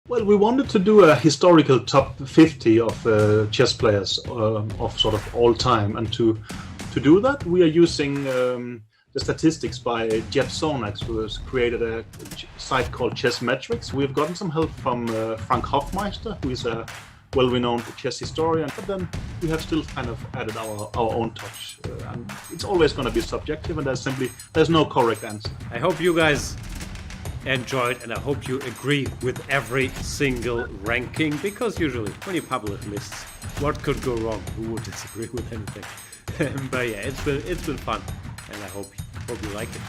Well, we wanted to do a historical top 50 of chess players of sort of all time, and to do that, we are using the statistics by Jeff Sonax, who has created a site called Chess Metrics. We've gotten some help from Frank Hofmeister, who is a well-renowned chess historian, but then we have still kind of added our own touch. And it's always going to be subjective, and there's no correct answer. I hope you guys enjoyed, and I hope you agree with every single ranking, because usually when you publish lists, what could go wrong? Who would disagree with anything? But yeah, it's been fun, and I hope you like it.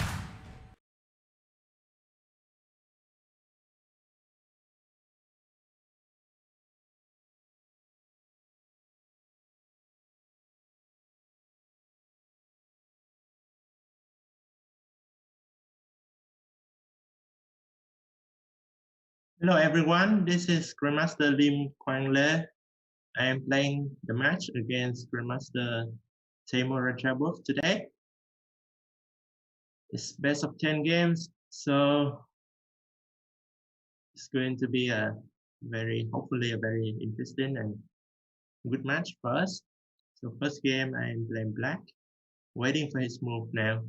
Hello everyone, this is Grandmaster Liem Quang. I am playing the match against Grandmaster Teimour Radjabov today. It's best of 10 games, so it's going to be hopefully a very interesting and good match for us. So first game I am playing black, waiting for his move now.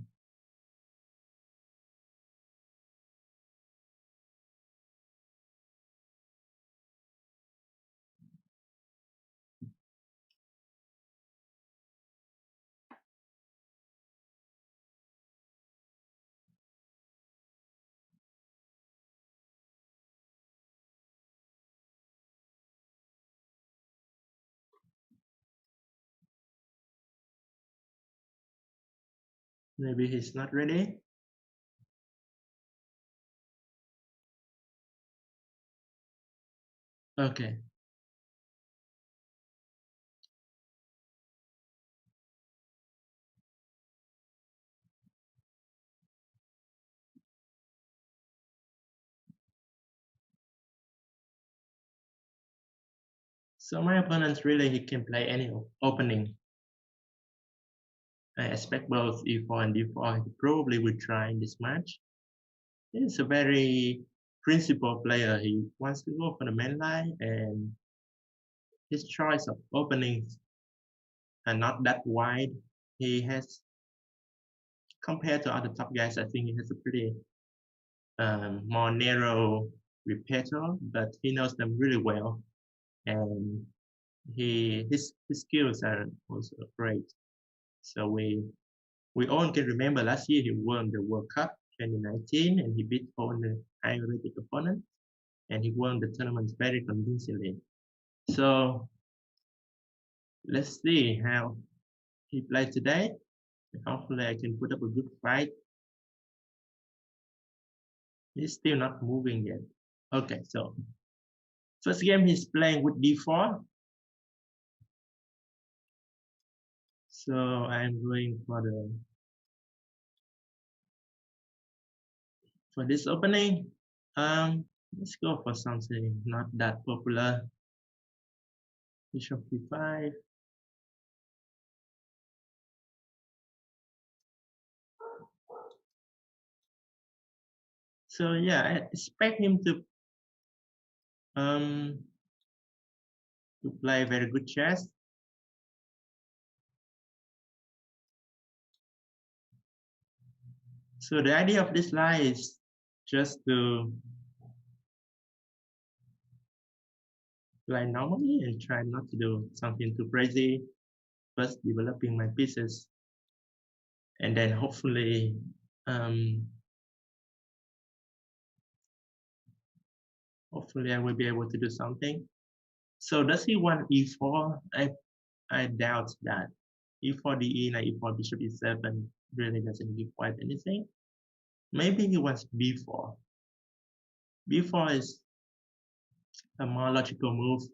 Maybe he's not ready. Okay. So my opponent really, he can play any opening. I expect both e4 and d4. He probably will try in this match. He's a very principled player. He wants to go for the main line, and his choice of openings are not that wide. He has, compared to other top guys, I think he has a pretty more narrow repertoire, but he knows them really well, and his skills are also great. So we all can remember last year he won the World Cup 2019, and he beat all the high-rated opponents, and he won the tournament very convincingly. So let's see how he plays today. Hopefully I can put up a good fight. He's still not moving yet. Okay, so first game he's playing with d4. So I'm going for this opening. Let's go for something not that popular. Bishop b5. So yeah, I expect him to play very good chess. So the idea of this line is just to play normally and try not to do something too crazy. First developing my pieces, and then hopefully hopefully I will be able to do something. So does he want e4? I doubt that. e4 de, like e4 bishop e7 really doesn't give white anything. Maybe he wants b4. b4 is a more logical move.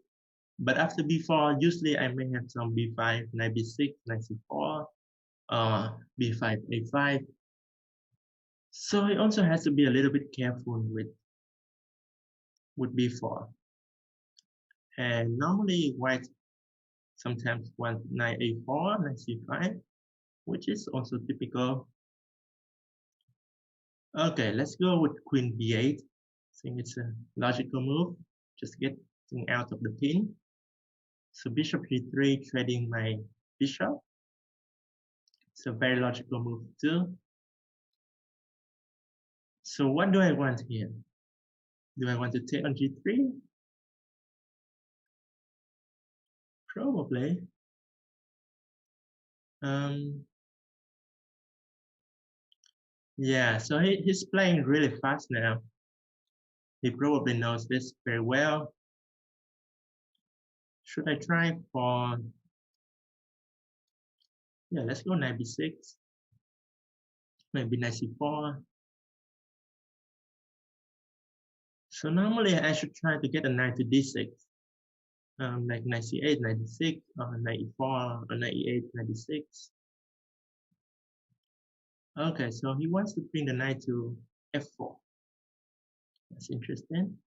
But after b4, usually I may have some b5, knight b6, knight c4, b5, a5. So he also has to be a little bit careful with b4. And normally white sometimes wants knight a4, knight c5, which is also typical. Okay, let's go with queen b8. I think it's a logical move. just getting out of the pin. So bishop e3, trading my bishop. It's a very logical move too. So what do I want here? Do I want to take on g3? Probably. Yeah, so he's playing really fast now. He probably knows this very well. Should I try for... Yeah, let's go knight b6. Maybe knight c4. So normally I should try to get a knight to d6. Like knight c8, knight d6, or knight e4, or knight e8, knight d6. Okay, so he wants to bring the knight to f4. That's interesting.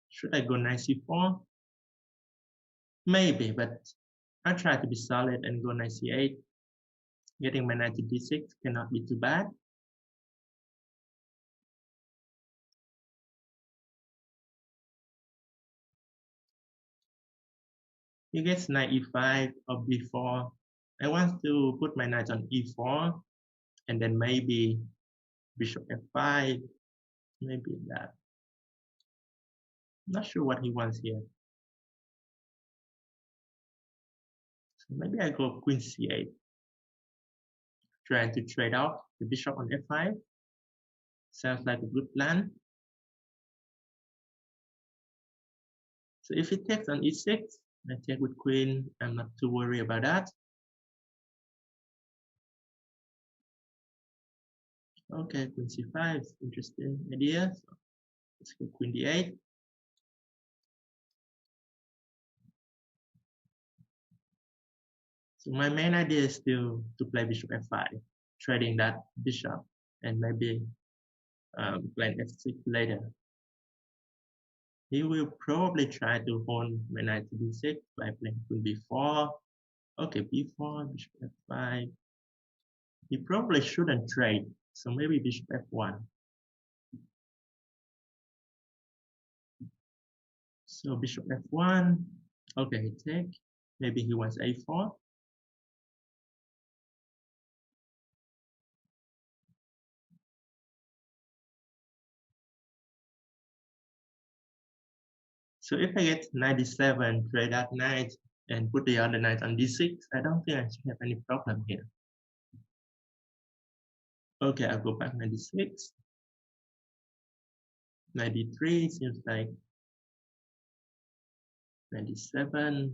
Should I go knight c4? Maybe, but I'll try to be solid and go knight c8. Getting my knight to d6 cannot be too bad. He gets knight e5 or b4. I want to put my knight on e4 and then maybe bishop f5, maybe that. Not sure what he wants here. So maybe I go queen c8. Trying to trade off the bishop on f5. Sounds like a good plan. So if he takes on e6, I take with queen. I'm not too worried about that. Okay, queen c5 is interesting idea. So let's go queen d8. So my main idea is still to play bishop f5, trading that bishop, and maybe playing f6 later. He will probably try to hold my knight to b6 by playing queen b4. Okay, b4, bishop f5. He probably shouldn't trade, so maybe bishop f1. So bishop f1. Okay, he take. Maybe he wants a4. So if I get knight d7, trade that knight, and put the other knight on d6, I don't think I should have any problem here. Okay, I'll go back knight d6. Knight d3 seems like knight d7.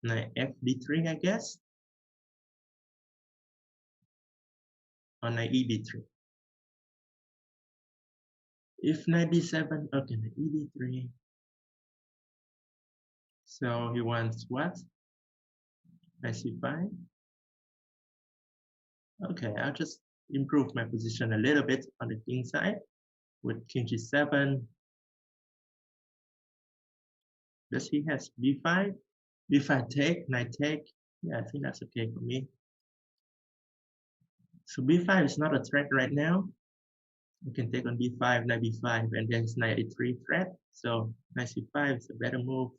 Knight f d3, I guess. Or knight e d3. If knight d7, okay, knight e d3. So he wants what? Knight c5. Okay, I'll just improve my position a little bit on the king side with king g7. Does he has b5? b5 take, knight take. Yeah, I think that's okay for me. So b5 is not a threat right now. You can take on b5, knight b5, and then knight a3 threat. So knight c5 is a better move.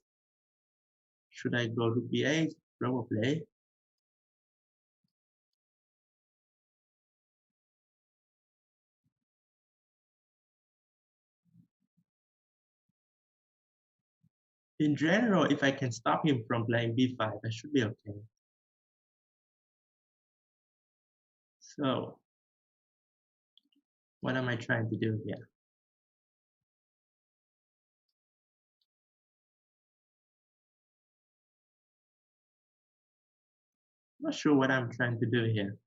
Should I go to b8? Probably. In general, if I can stop him from playing b5, I should be okay. So, what am I trying to do here? Not sure what I'm trying to do here.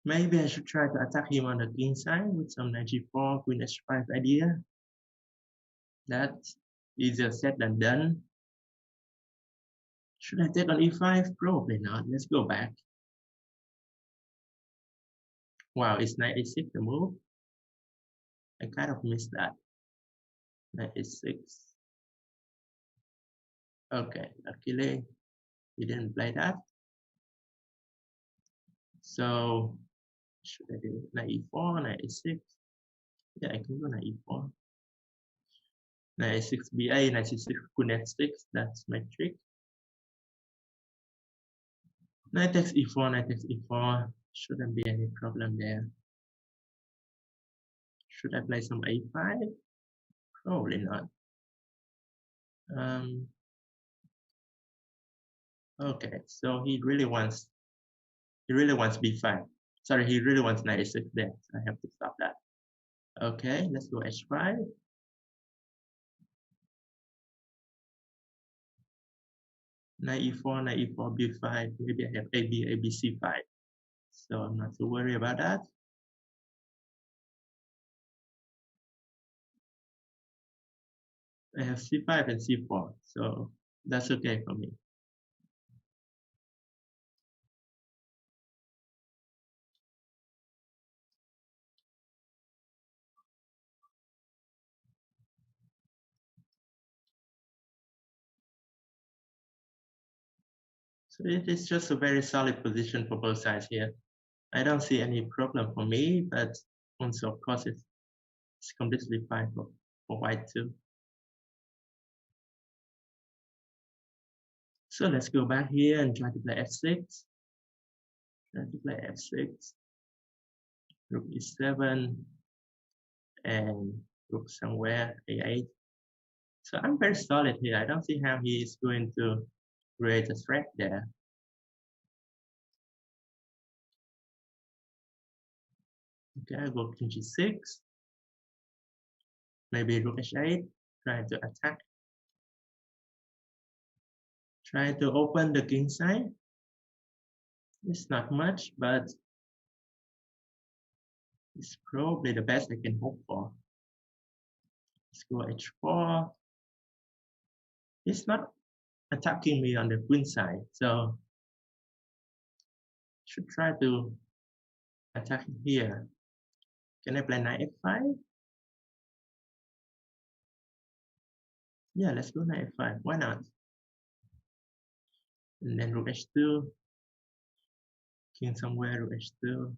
Maybe I should try to attack him on the king side with some knight g4, queen h5 idea. That's easier said than done. Should I take on e5? Probably not. Let's go back. Wow, is knight a6 the move? I kind of missed that. Knight a6. Okay, luckily he didn't play that. So should I do knight e4, knight e6? Yeah, I can go knight e4. Knight e6 ba, knight c6, good f6. That's my trick. Knight takes e4, knight takes e4. Shouldn't be any problem there. Should I play some a5? Probably not. Okay, so he really wants b5. Sorry, he really wants knight e6 there. So I have to stop that. Okay, let's go h5. Knight e4, knight e4, b5. Maybe I have ab c5. So I'm not too worried about that. I have c5 and c4, so that's okay for me. So it is just a very solid position for both sides here. I don't see any problem for me, but also of course it's completely fine for white too. So let's go back here and try to play f6. Try to play f6. Rook e7 and rook somewhere a8. So I'm very solid here. I don't see how he is going to create a threat there. Okay, I go king g6. Maybe rook h8, try to attack. Try to open the king side. It's not much, but it's probably the best I can hope for. Let's go h4. It's not attacking me on the queen side, so should try to attack here. Can I play knight f5? Yeah, let's go knight f5. Why not? And then rook h2. King somewhere, rook h2.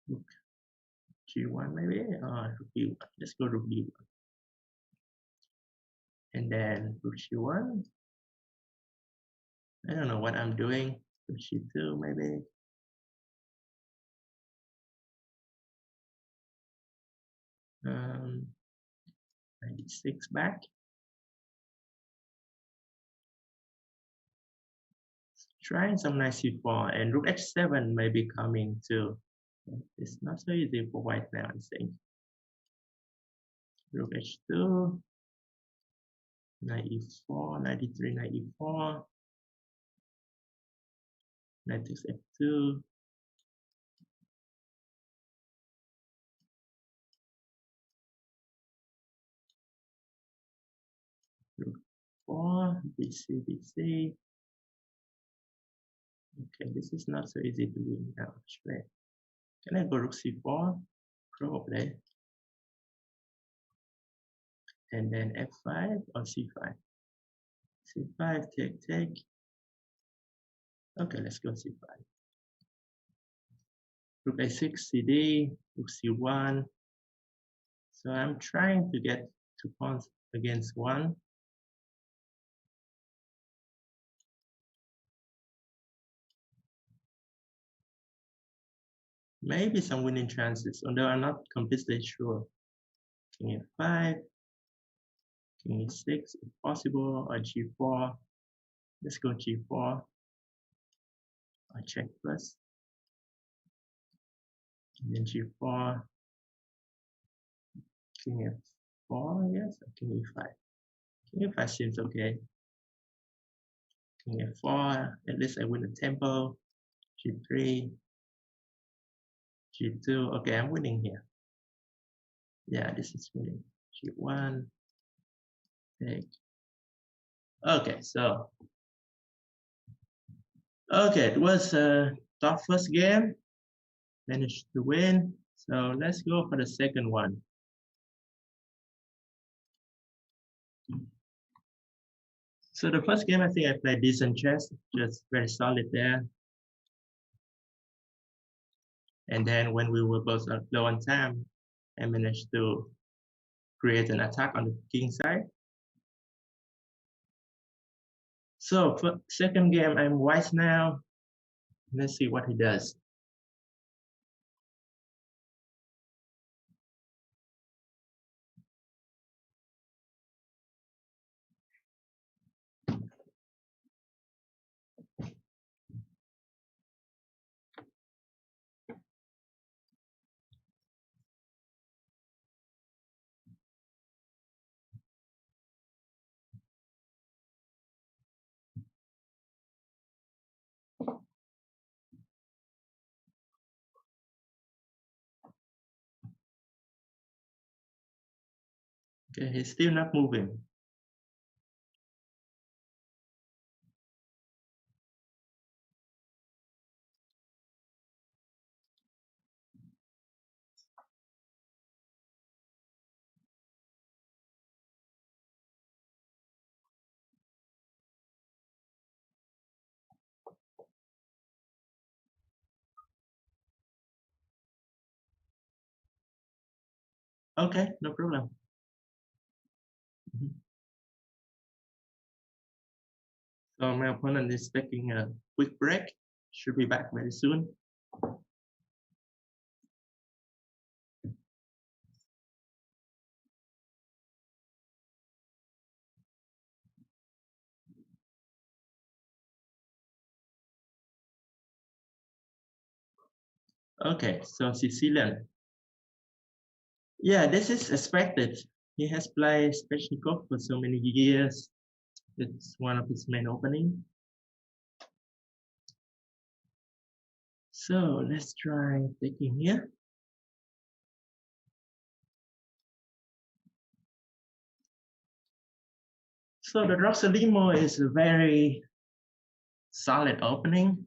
Rook g1 maybe, or rook b1. Let's go rook b1. And then rook g1. I don't know what I'm doing. Rook g2 maybe. Knight d6 back. Trying some knight c4 and rook h7 may be coming too. It's not so easy for white now, I think. Rook h2, knight e4, knight d3, knight e4, knight takes f2. Rook 4, bc, bc. Okay, this is not so easy to win now, actually. Can I go rook c4? Probably. And then f5 or c5? c5, take, take. Okay, let's go c5. Rook a6, cd, rook c1. So I'm trying to get 2 pawns against 1. Maybe some winning chances, although I'm not completely sure. King f5, king e6 if possible, or g4. Let's go g4. I check first. And then g4. King f4, yes, or king e5. King e5 seems okay. King f4, at least I win the tempo. g3. g2, okay, I'm winning here. Yeah, this is winning. g1, take. Okay, so okay, it was a tough first game. Managed to win. So let's go for the second one. So the first game, I think I played decent chess, just very solid there. And then when we were both low on time, I managed to create an attack on the king side. So for second game, I'm white now. Let's see what he does. Okay, he's still not moving. Okay, no problem. So my opponent is taking a quick break. Should be back very soon. Okay, so Sicilian. Yeah, this is expected. He has played Svechnikov for so many years. It's one of his main opening. So let's try taking here. So the Roxolimo is a very solid opening.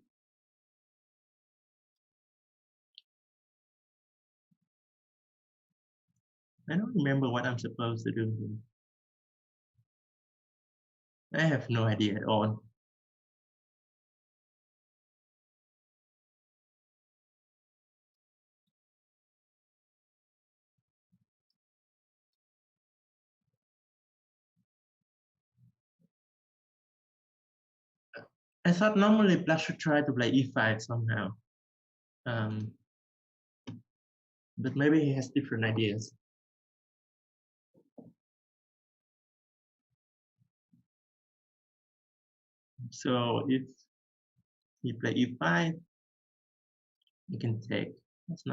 I don't remember what I'm supposed to do here. I have no idea at all. I thought normally black should try to play e5 somehow. But maybe he has different ideas. So if he play e5, he can take. That's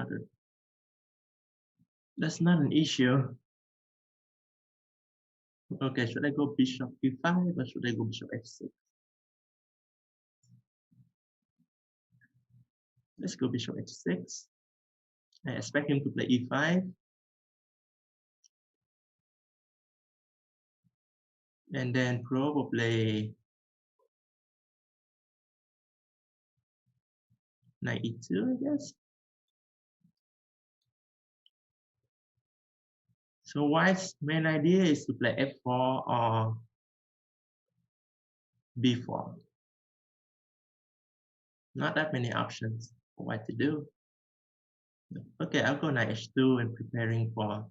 not an issue. Okay, should I go bishop e5 or should I go bishop f6? Let's go bishop h6. I expect him to play e5. And then probably knight e2, I guess. So white's main idea is to play f4 or b4. Not that many options for white to do. Okay, I'll go knight h2 and preparing for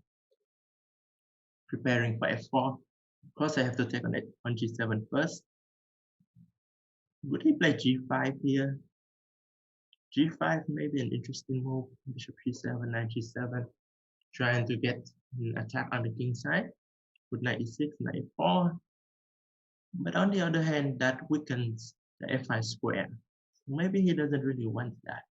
f4. Of course, I have to take on g7 first. Would he play g5 here? g5 may be an interesting move. Bishop g7, knight g7, trying to get an attack on the king side with knight e6, knight e4. But on the other hand, that weakens the f5 square. Maybe he doesn't really want that.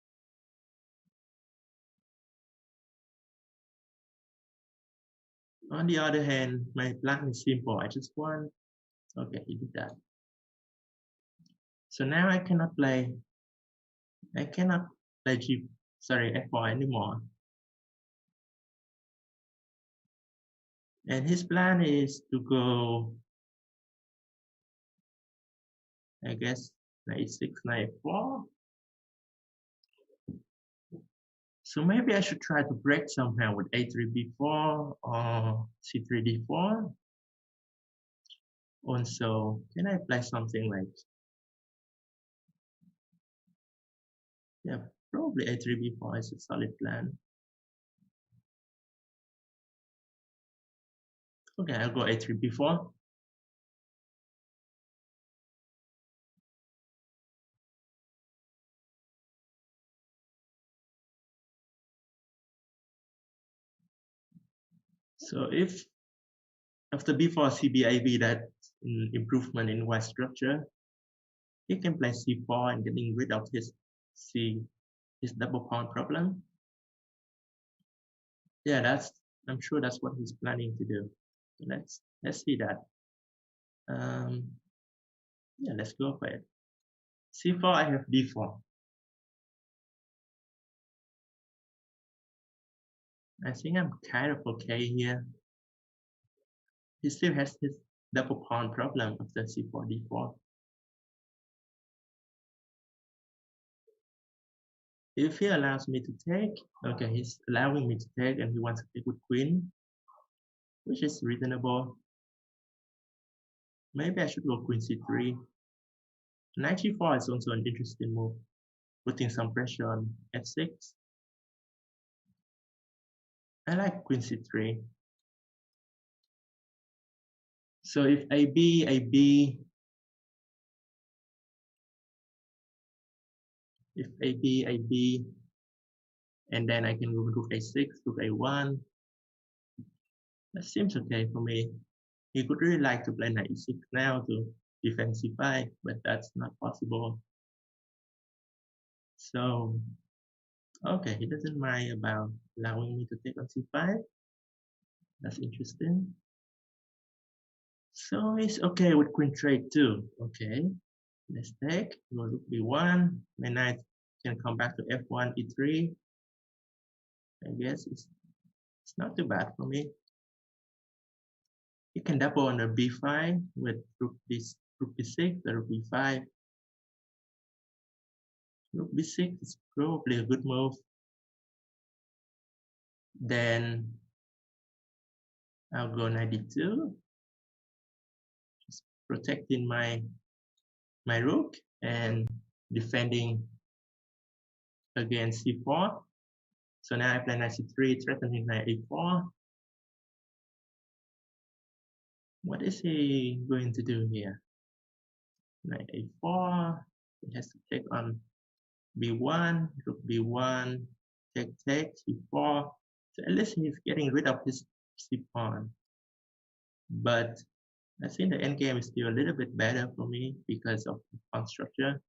On the other hand, my plan is simple. I just want, okay, he did that. So now I cannot play f4 anymore. And his plan is to go, I guess, knight e6, knight e4. So maybe I should try to break somehow with a3 b4 or c3 d4. Also, can I play something like, yeah, probably a3 b4 is a solid plan. Okay, I'll go a3 b4. So if after b4 cb that improvement in white structure, he can play c4 and getting rid of his double pawn problem. Yeah, I'm sure that's what he's planning to do. Let's see that. Yeah, let's go for it. c4, I have d4. I think I'm kind of okay here. He still has his double pawn problem after c4 d4. If he allows me to take, okay, he's allowing me to take and he wants to take with queen, which is reasonable. Maybe I should go queen c3. Knight g4 is also an interesting move, putting some pressure on f6. I like queen c3. So if AB, if AB, and then I can go rook a6, rook a1. That seems okay for me. He could really like to play knight e6 now to defend c5, but that's not possible. So, okay, he doesn't mind about allowing me to take on c5. That's interesting. So he's okay with queen trade too. Okay, let's take. Go rook b1. My knight can come back to f1, e3. I guess it's not too bad for me. You can double on the b5 with rook b6 or rook b5. Rook b6 is probably a good move. Then I'll go knight d2, just protecting my rook and defending against c4. So now I play knight c3, threatening knight a4. What is he going to do here? Knight a4. He has to take on b1, rook b1, take, c4. So at least he's getting rid of his c-pawn. But I think the endgame is still a little bit better for me because of the pawn structure.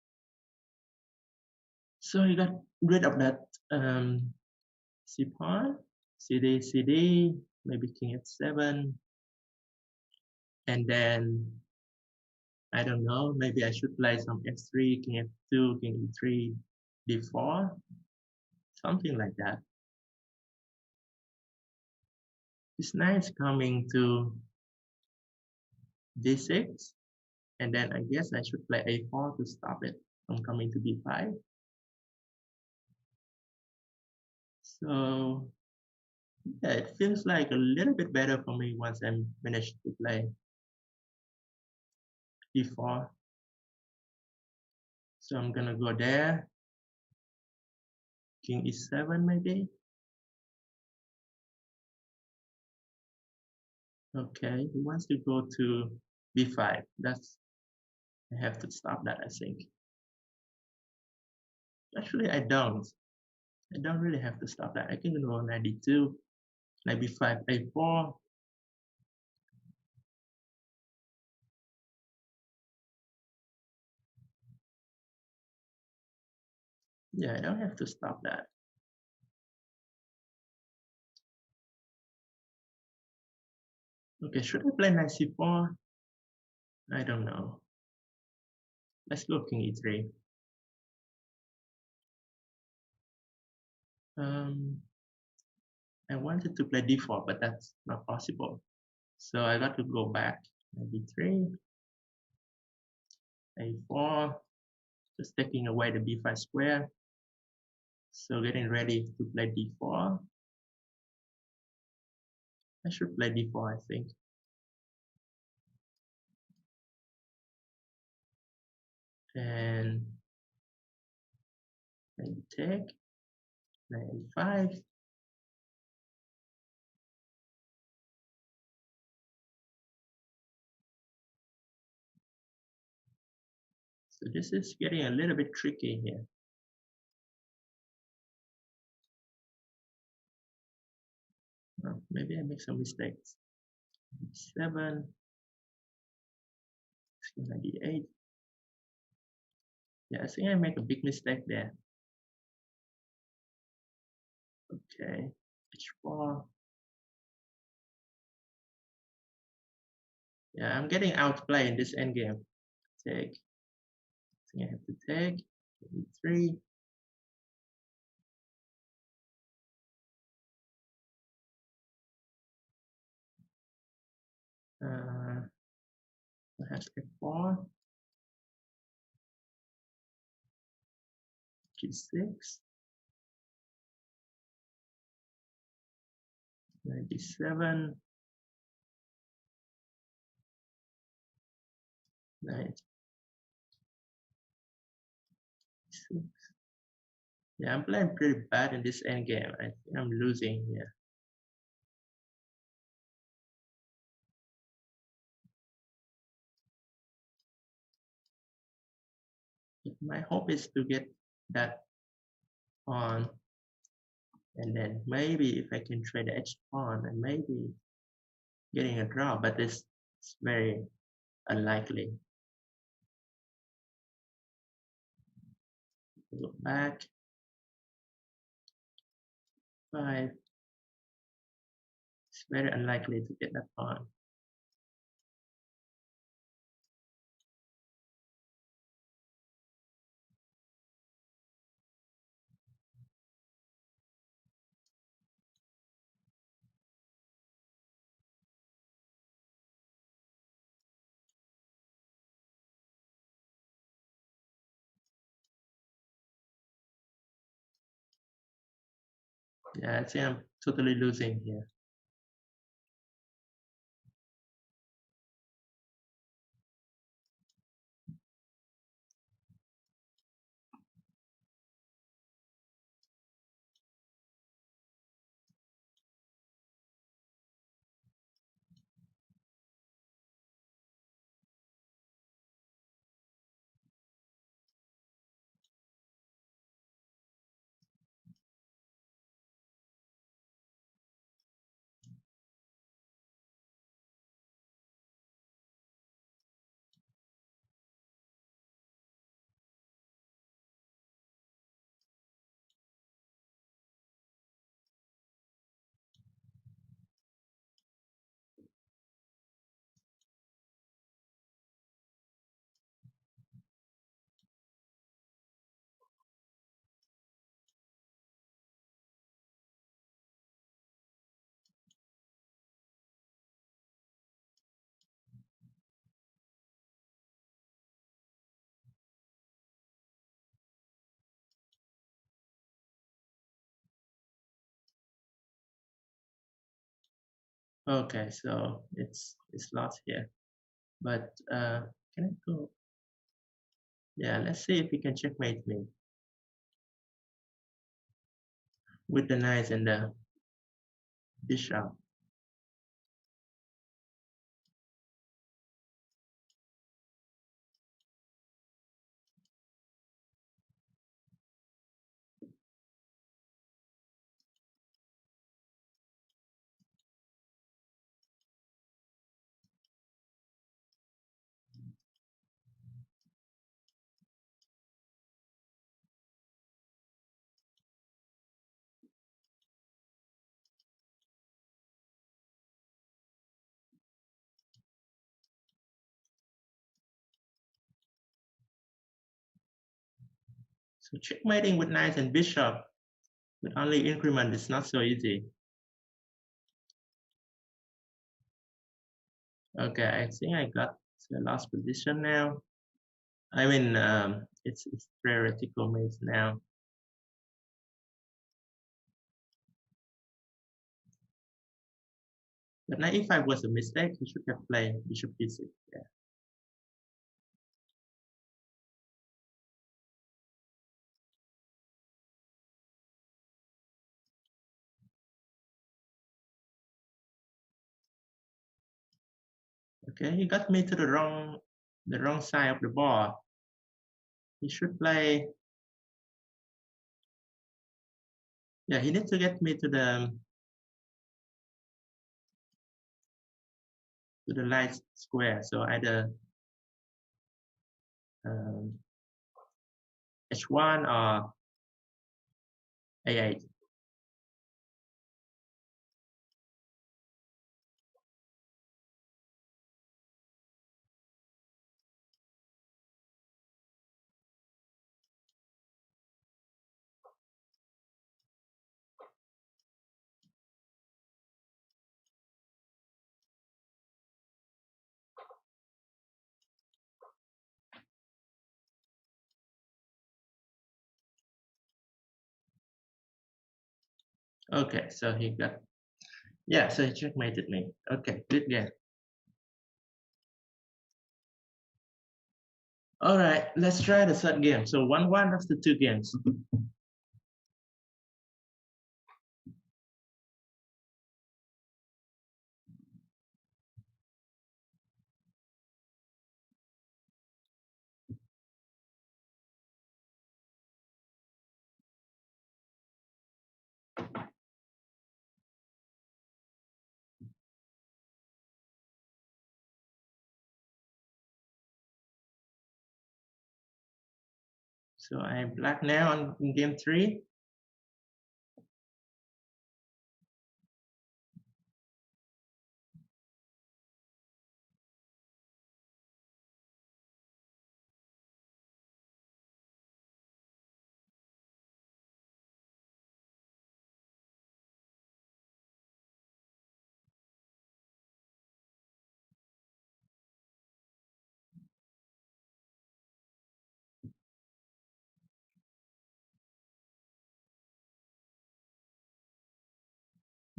So he got rid of that c-pawn, cd, maybe king f7. And then, I don't know, maybe I should play some f3, king f2, king e3, d4, something like that. This knight is coming to d6, and then I guess I should play a4 to stop it from coming to d5. So yeah, it feels like a little bit better for me once I managed to play d4. So I'm gonna go there, king e7 maybe. Okay, he wants to go to b5. I have to stop that, I think. Actually, I don't really have to stop that. I can go knight d2, knight b5, a4. Yeah, I don't have to stop that. Okay, should I play knight c4? I don't know. Let's go king e3. I wanted to play d4, but that's not possible. So I got to go back. b3, a4, just taking away the b5 square. So getting ready to play d4. I should play d4, I think. and take knight e5. So this is getting a little bit tricky here. Maybe I make some mistakes. 7, knight d8. Yeah, I think I make a big mistake there. Okay, h4. Yeah, I'm getting outplayed in this endgame. Take. I think I have to take. e3. Perhaps f4. g6. Knight d7. Knight d6. Yeah, I'm playing pretty bad in this endgame. I think I'm losing here. My hope is to get that pawn, and then maybe if I can trade the h pawn and maybe getting a draw, but it's very unlikely. Look back. 5. It's very unlikely to get that pawn. Yeah, I think I'm totally losing here. Okay, so it's lost here. But can I go? Yeah, let's see if he can checkmate me with the knight and the bishop. So checkmating with knight and bishop with only increment is not so easy. Okay, I think I got the last position now. I mean, it's theoretical maze now. But knight e5 was a mistake. He should have played bishop d6. Yeah. Okay, he got me to the wrong side of the board. He should play. Yeah, he needs to get me to the light square. So either H1 or A8. Okay, so he got, yeah, so he checkmated me. Okay, good game. All right, let's try the third game. So 1-1 after 2 games. So I'm black now in game 3.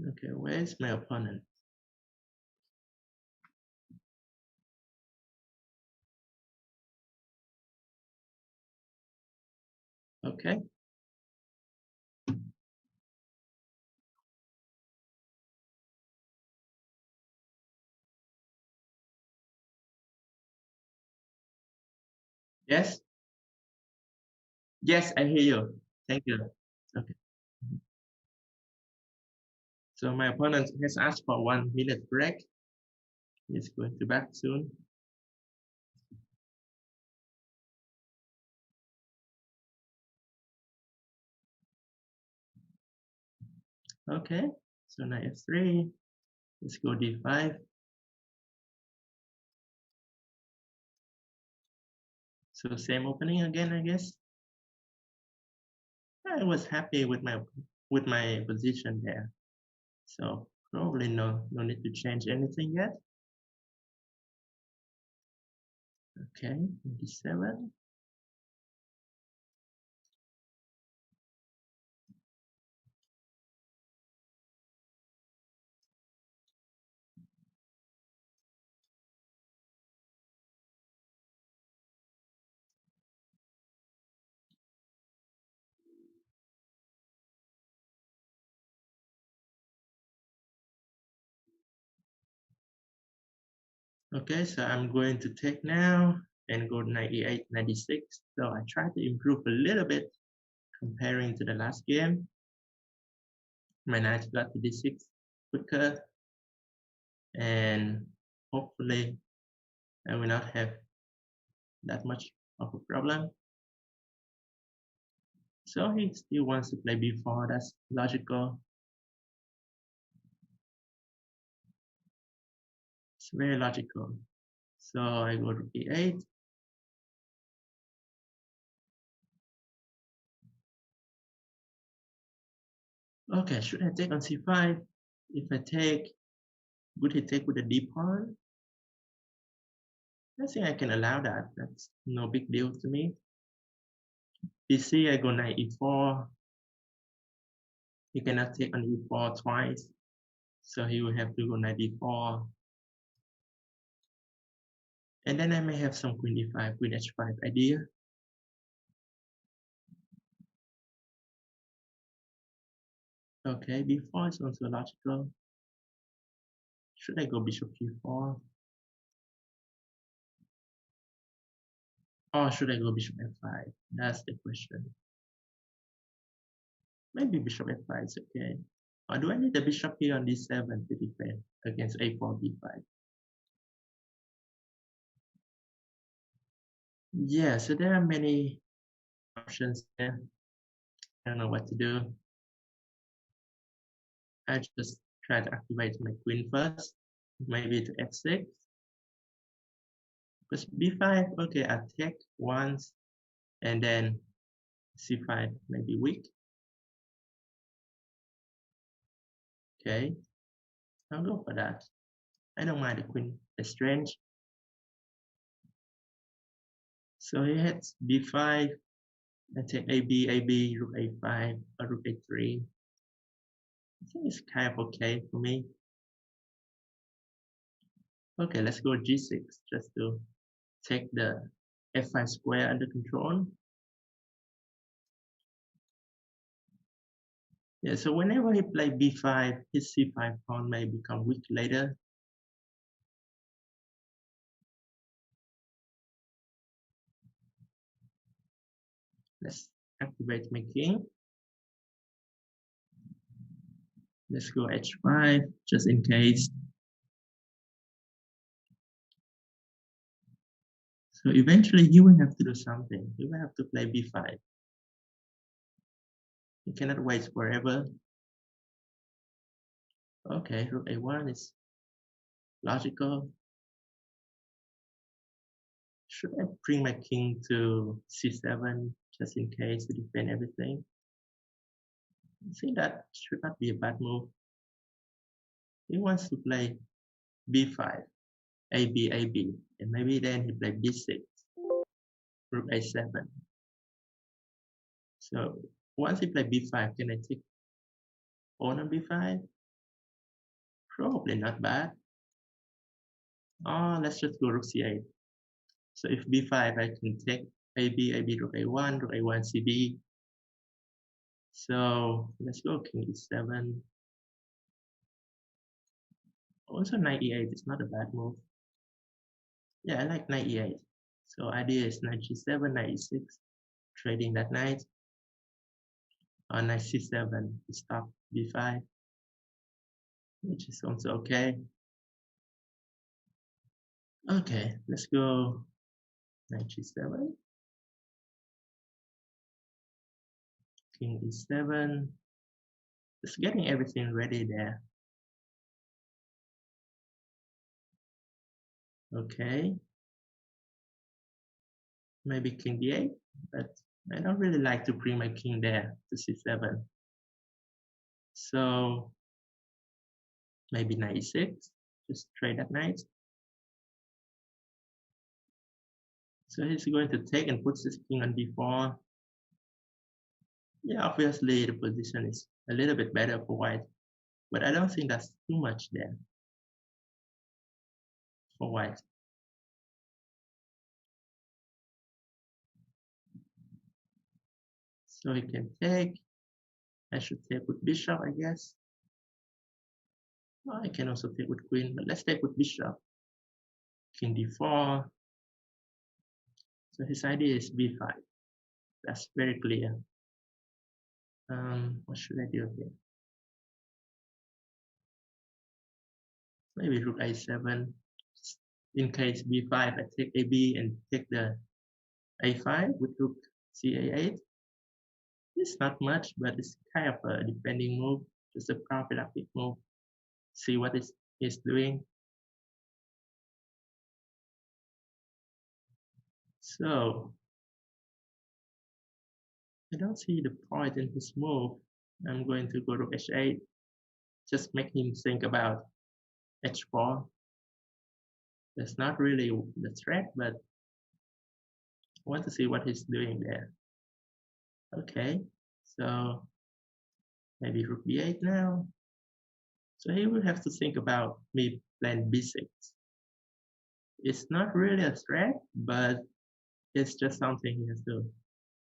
Okay, where's my opponent? Okay. Yes? Yes, I hear you. Thank you. Okay. So my opponent has asked for 1 minute break. He's going to back soon. Okay, so now F3. Let's go D5. So same opening again, I guess. I was happy with my position there. So probably no need to change anything yet. Okay, 27. Okay, so I'm going to take now and go 98, 96. So I try to improve a little bit comparing to the last game. My knight got to D6 quicker, and hopefully I will not have that much of a problem. So he still wants to play B4, that's logical. It's very logical. So I go to E8. Okay, should I take on C5? If I take, would he take with a D pawn? I think I can allow that. That's no big deal to me. BC, I go knight E4. He cannot take on E4 twice. So he will have to go knight D4. And then I may have some queen D5, queen H5 idea. Okay, B4 is also logical. Should I go bishop G4? Or should I go bishop f5? That's the question. Maybe bishop f5 is okay. Or do I need the bishop here on d7 to defend against a4, d5? Yeah, so there are many options there. I don't know what to do. I just try to activate my queen first, maybe to f6. Because b5, okay, I take once, and then c5 may be weak. Okay, I'll go for that. I don't mind the queen exchange. So he hits b5, I take AB, rook a5, or rook a3. I think it's kind of okay for me. Okay, let's go g6 just to take the f5 square under control. Yeah, so whenever he plays b5, his c5 pawn may become weak later. Let's activate my king. Let's go h5 just in case. So eventually he will have to do something. He will have to play b5. He cannot wait forever. Okay, rook a1 is logical. Should I bring my king to c7 just in case to defend everything? I think that should not be a bad move. He wants to play b5, AB, and maybe then he play b6, rook a7. So once he play b5, can I take pawn on b5? Probably not bad. Oh, let's just go rook c8. So if b5, I can take AB, rook a1, cb. So let's go king e7. Also knight e8 is not a bad move. Yeah, I like knight e8. So idea is knight g7, knight e6, trading that knight. On knight c7 to stop b5, which is also okay. Okay, let's go knight g7, king e7. Just getting everything ready there. Okay, maybe king d8, but I don't really like to bring my king there to c7. So maybe knight e6, just trade that knight. So he's going to take and puts his king on d4. Yeah, obviously the position is a little bit better for white, but I don't think that's too much there for white. So he can take. I should take with bishop, I guess. Well, I can also take with queen, but let's take with bishop. King d4. So his idea is b5. That's very clear. What should I do here? Maybe rook a7. In case b5, I take ab and take the a5 with rook ca8. It's not much, but it's kind of a defending move, just a prophylactic move. See what he's doing. So I don't see the point in his move. I'm going to go rook h8. Just make him think about h4. That's not really the threat, but I want to see what he's doing there. Okay, so maybe rook b8 now. So he will have to think about me playing b6. It's not really a threat, but it's just something he has to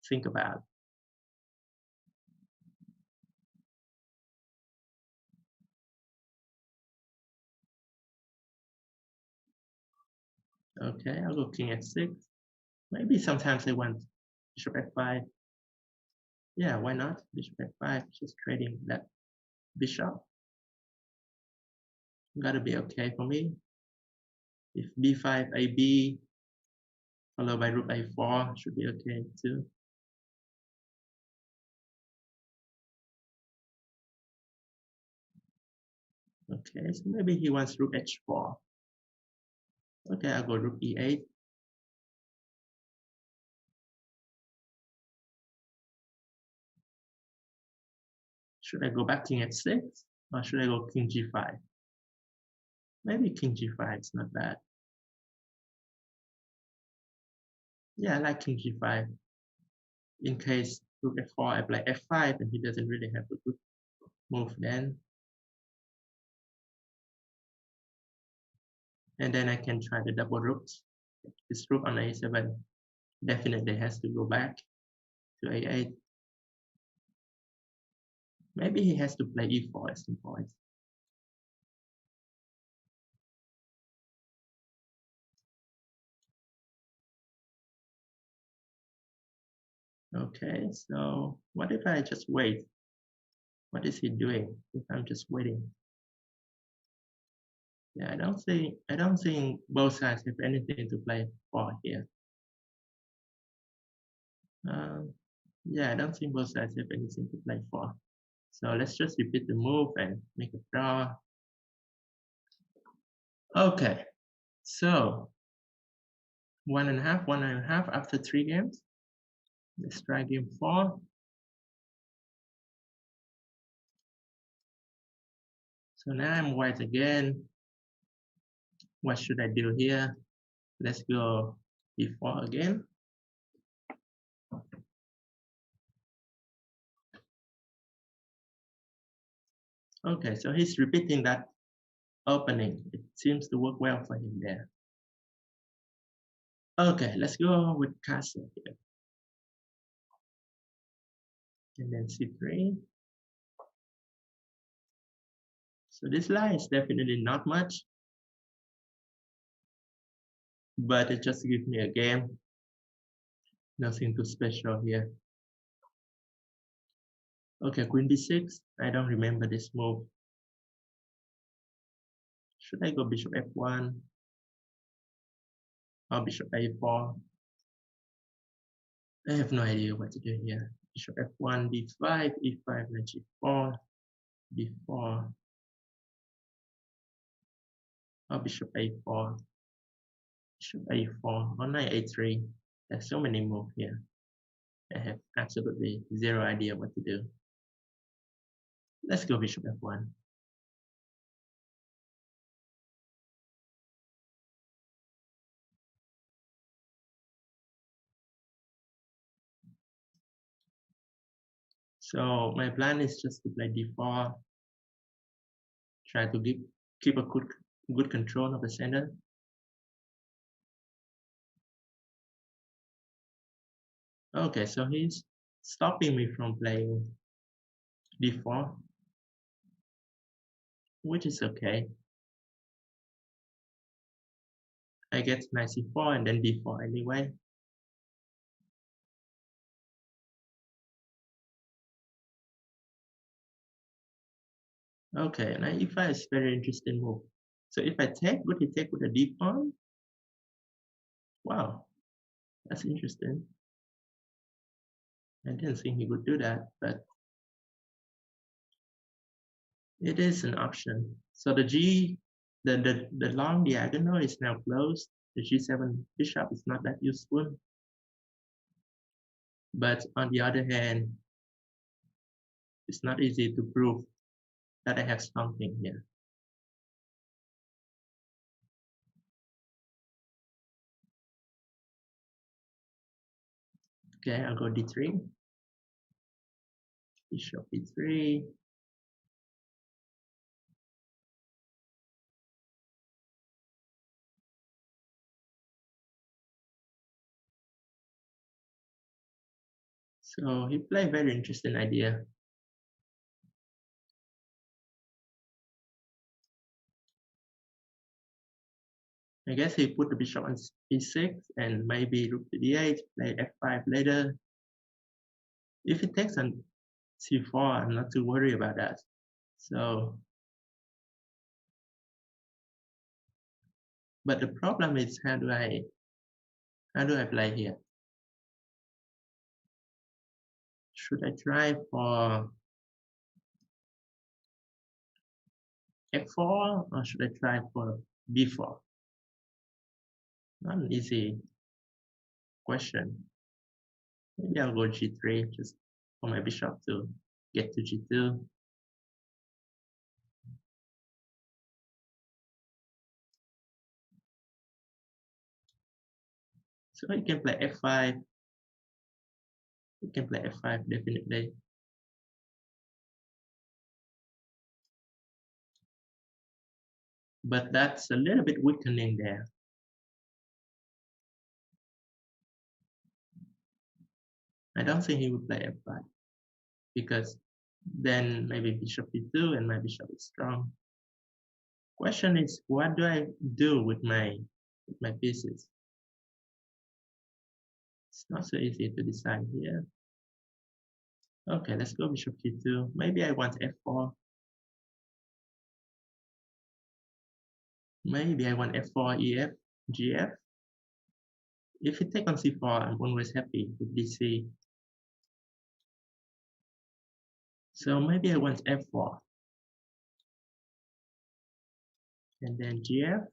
think about. Okay, I'll go king f6. Maybe sometimes they want bishop f5. Yeah, why not? Bishop f5, just trading that bishop. Gotta be okay for me. If b5, ab, followed by rook a4, should be okay too. Okay, so maybe he wants rook h4. Okay, I'll go rook e8. Should I go back king h6 or should I go king g5? Maybe king g5 is not bad. Yeah, I like king g5. In case rook f4, I play f5 and he doesn't really have a good move then. And then I can try the double rooks. This rook on a7 definitely has to go back to a8. Maybe he has to play e4 at some point. Okay, so what if I just wait? What is he doing if I'm just waiting? Yeah, I don't think both sides have anything to play for here. Yeah, I don't think both sides have anything to play for. So let's just repeat the move and make a draw. Okay, so 1.5 after 3 games. Let's try game 4. So now I'm white again. What should I do here? Let's go e4 again. Okay, so he's repeating that opening. It seems to work well for him there. Okay, let's go with castle here. And then c3. So this line is definitely not much, but it just gives me a game. Nothing too special here. Okay, queen b6. I don't remember this move. Should I go bishop f1 or bishop a4? I have no idea what to do here. Bishop f1, d5, e5, knight g4, d4, or bishop a4, bishop a4, or knight a3. There's so many moves here. I have absolutely zero idea what to do. Let's go bishop f1. So my plan is just to play d4, try to keep a good control of the center. Okay, so he's stopping me from playing d4, which is okay. I get knight c4 and then d4 anyway. Okay, knight e5 is very interesting move. So if I take, would he take with a d pawn? Wow, that's interesting. I didn't think he would do that, but it is an option. So the long diagonal is now closed. The g7 bishop is not that useful. But on the other hand, it's not easy to prove that I have something here. Okay, I'll go d3. Bishop d3. So he played a very interesting idea. I guess he put the bishop on e6 and maybe rook to d8, play f5 later. If it takes on c4, I'm not too worried about that. So, but the problem is how do I play here? Should I try for f4 or should I try for b4? Not an easy question. Maybe I'll go g3 just for my bishop to get to g2. So he can play f5. He can play f5 definitely. But that's a little bit weakening there. I don't think he would play f5 because then maybe bishop e2 and my bishop is strong. Question is, what do I do with my pieces? It's not so easy to decide here. Okay, let's go bishop g2. Maybe I want f4. Maybe I want f4, ef, gf. If you take on c4, I'm always happy with dc. So maybe I want f4. And then gf.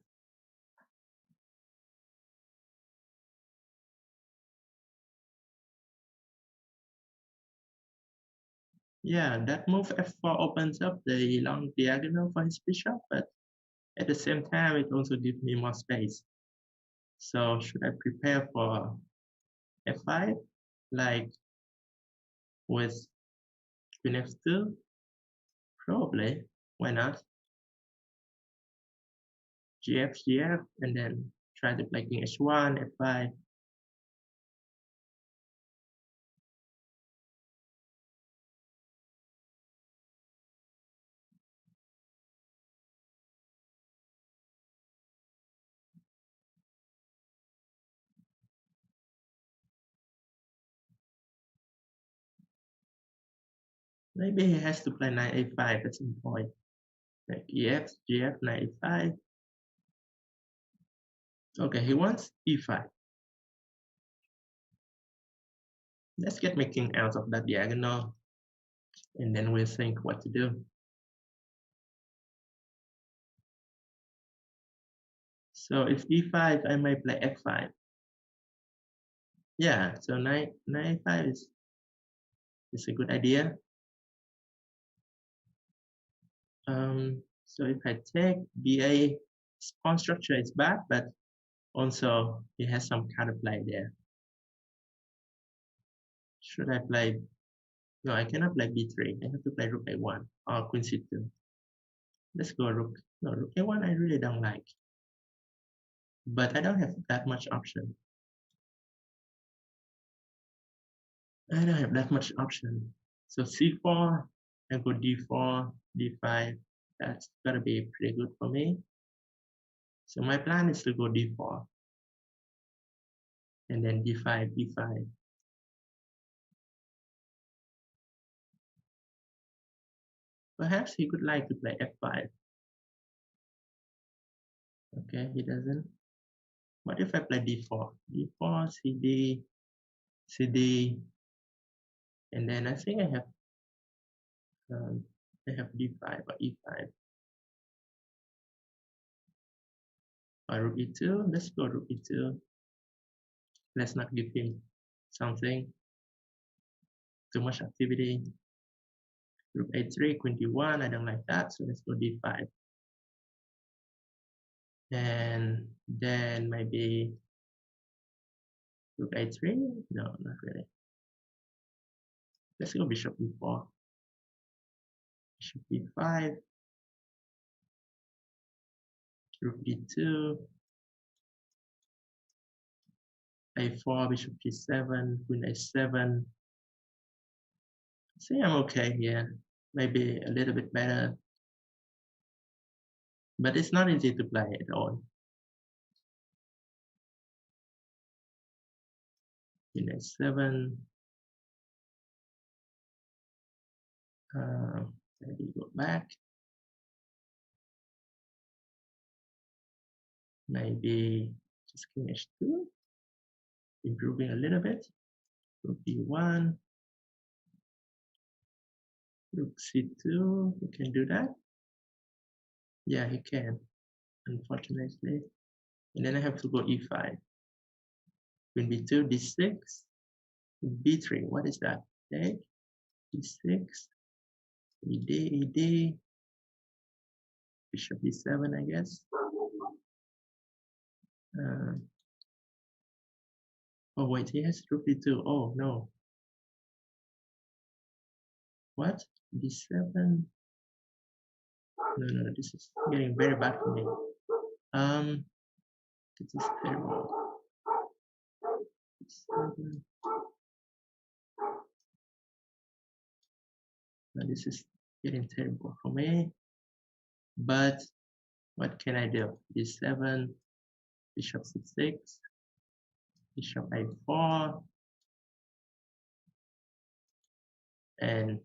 Yeah, that move f4 opens up the long diagonal for his bishop, but at the same time, it also gives me more space. So should I prepare for f5, like with queen f2? Probably. Why not? gf, gf, and then try to play king h1, f5. Maybe he has to play knight a5 at some point. Like ef, gf, knight a5. Okay, he wants e5. Let's get my king out of that diagonal, and then we'll think what to do. So if e5, I might play f5. Yeah, so knight a5 is a good idea. So if I take VA, pawn structure is bad, but also it has some counterplay there. Should I play? No, I cannot play b3. I have to play rook a1 or queen c2. Let's go rook. No, rook a1 I really don't like, but I don't have that much option. I don't have that much option. So c4, I go d4, d5. That's gotta be pretty good for me. So my plan is to go d4 and then d5, d5. Perhaps he could like to play f5. Okay, he doesn't. What if I play d4? d4, cd, cd, and then I think I have d5 or e5. Or rook e2. Let's go rook e2. Let's not give him something. Too much activity. Rook a3, queen d1. I don't like that, so let's go d5. And then maybe rook a3. No, not really. Let's go bishop e4. Bishop e5. Rook d2. a4, bishop g7, queen a7. See, I'm okay here. Maybe a little bit better. But it's not easy to play at all. in a7. Maybe go back. Maybe just king h2, improving a little bit. Rook b1, rook c2. He can do that. Yeah, he can, unfortunately. And then I have to go e5. Queen b2, d6, b3. What is that? Okay, d6, ed, bishop b7, I guess. Oh wait, he has rook d2. Oh no. What? d7? No, this is getting very bad for me. This is terrible. d7. No, this is getting terrible for me. But what can I do? d7, bishop c6, bishop a4, and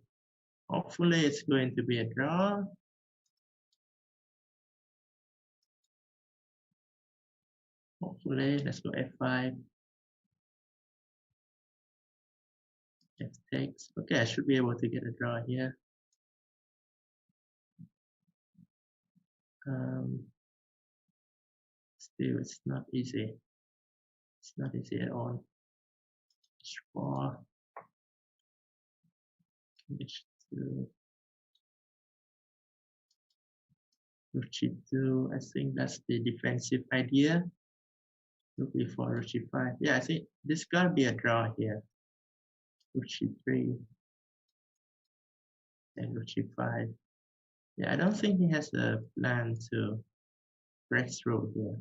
hopefully it's going to be a draw. Hopefully, let's go f5, f takes. Okay, I should be able to get a draw here. Still, it's not easy. It's not easy at all. h4, h2, rook g2. I think that's the defensive idea. Rook b4, rook g5. Yeah, I think this gotta be a draw here. Rook g3 and rook g5. Yeah, I don't think he has a plan to break through here,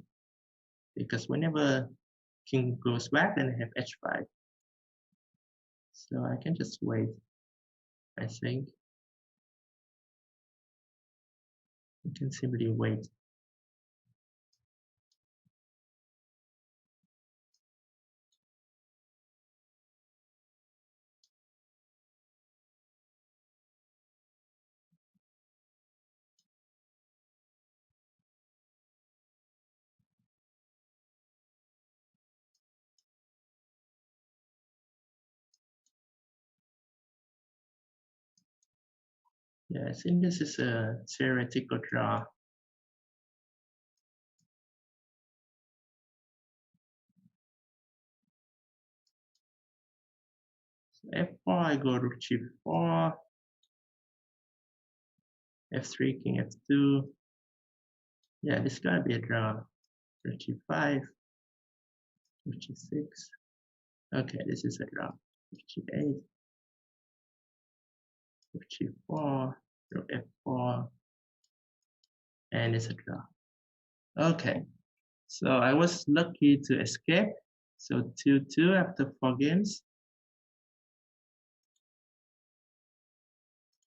because whenever king goes back, then I have h5. So I can just wait. I think you can simply wait. Yeah, I think this is a theoretical draw. So f4, I go rook g4, f3, king f2. Yeah, this gotta be a draw. Rook g5, rook g6. Okay, this is a draw. Rook g8, rook g4, rook f4, and it's a draw. Okay, so I was lucky to escape. So 2-2 after 4 games.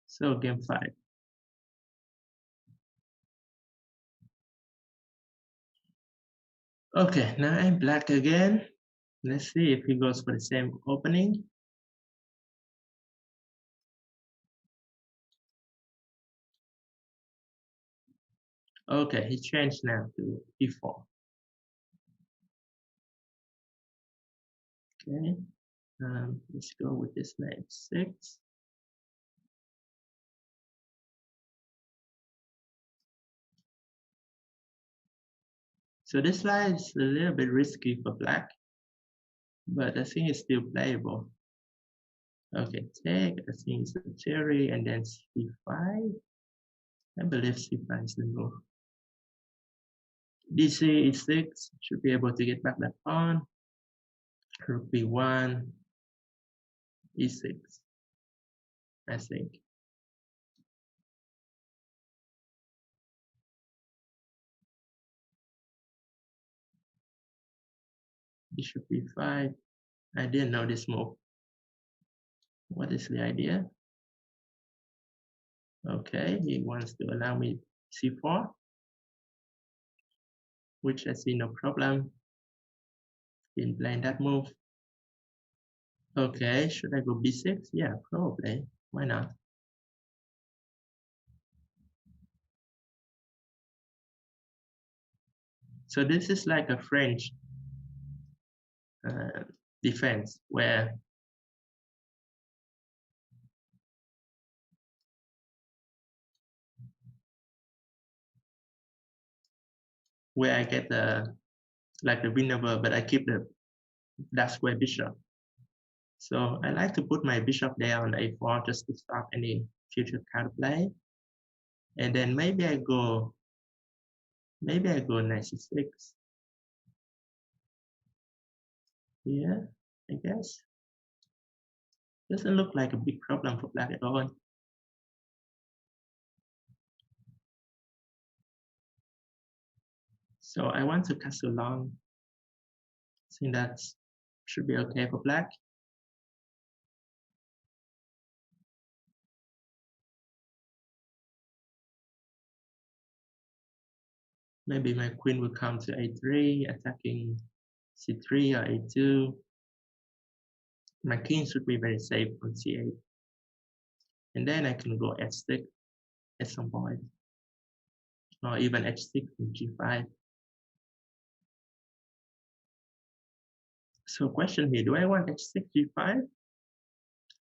So game 5. Okay, now I'm black again. Let's see if he goes for the same opening. Okay, he changed now to e4. Okay, let's go with this knight 6. So this line is a little bit risky for black, but I think it's still playable. Okay, take, I think it's a theory, and then c5. I believe c5 is the move. DC e6 should be able to get back that pawn. Rook b1, e6, I think. Bishop b5. I didn't know this move. What is the idea? Okay, he wants to allow me c4, which I see no problem in playing that move. Okay, should I go b6? Yeah, probably. Why not? So this is like a French defense where I get the like the winnable, but I keep the dark square bishop. So I like to put my bishop there on a4 just to stop any future counterplay. And then maybe I go knight c6. Yeah, I guess. Doesn't look like a big problem for black at all. So I want to castle long. I think that should be okay for black. Maybe my queen will come to a3, attacking c3 or a2. My king should be very safe on c8. And then I can go h6 at some point, or even h6 and g5. So question here, do I want h6, g5?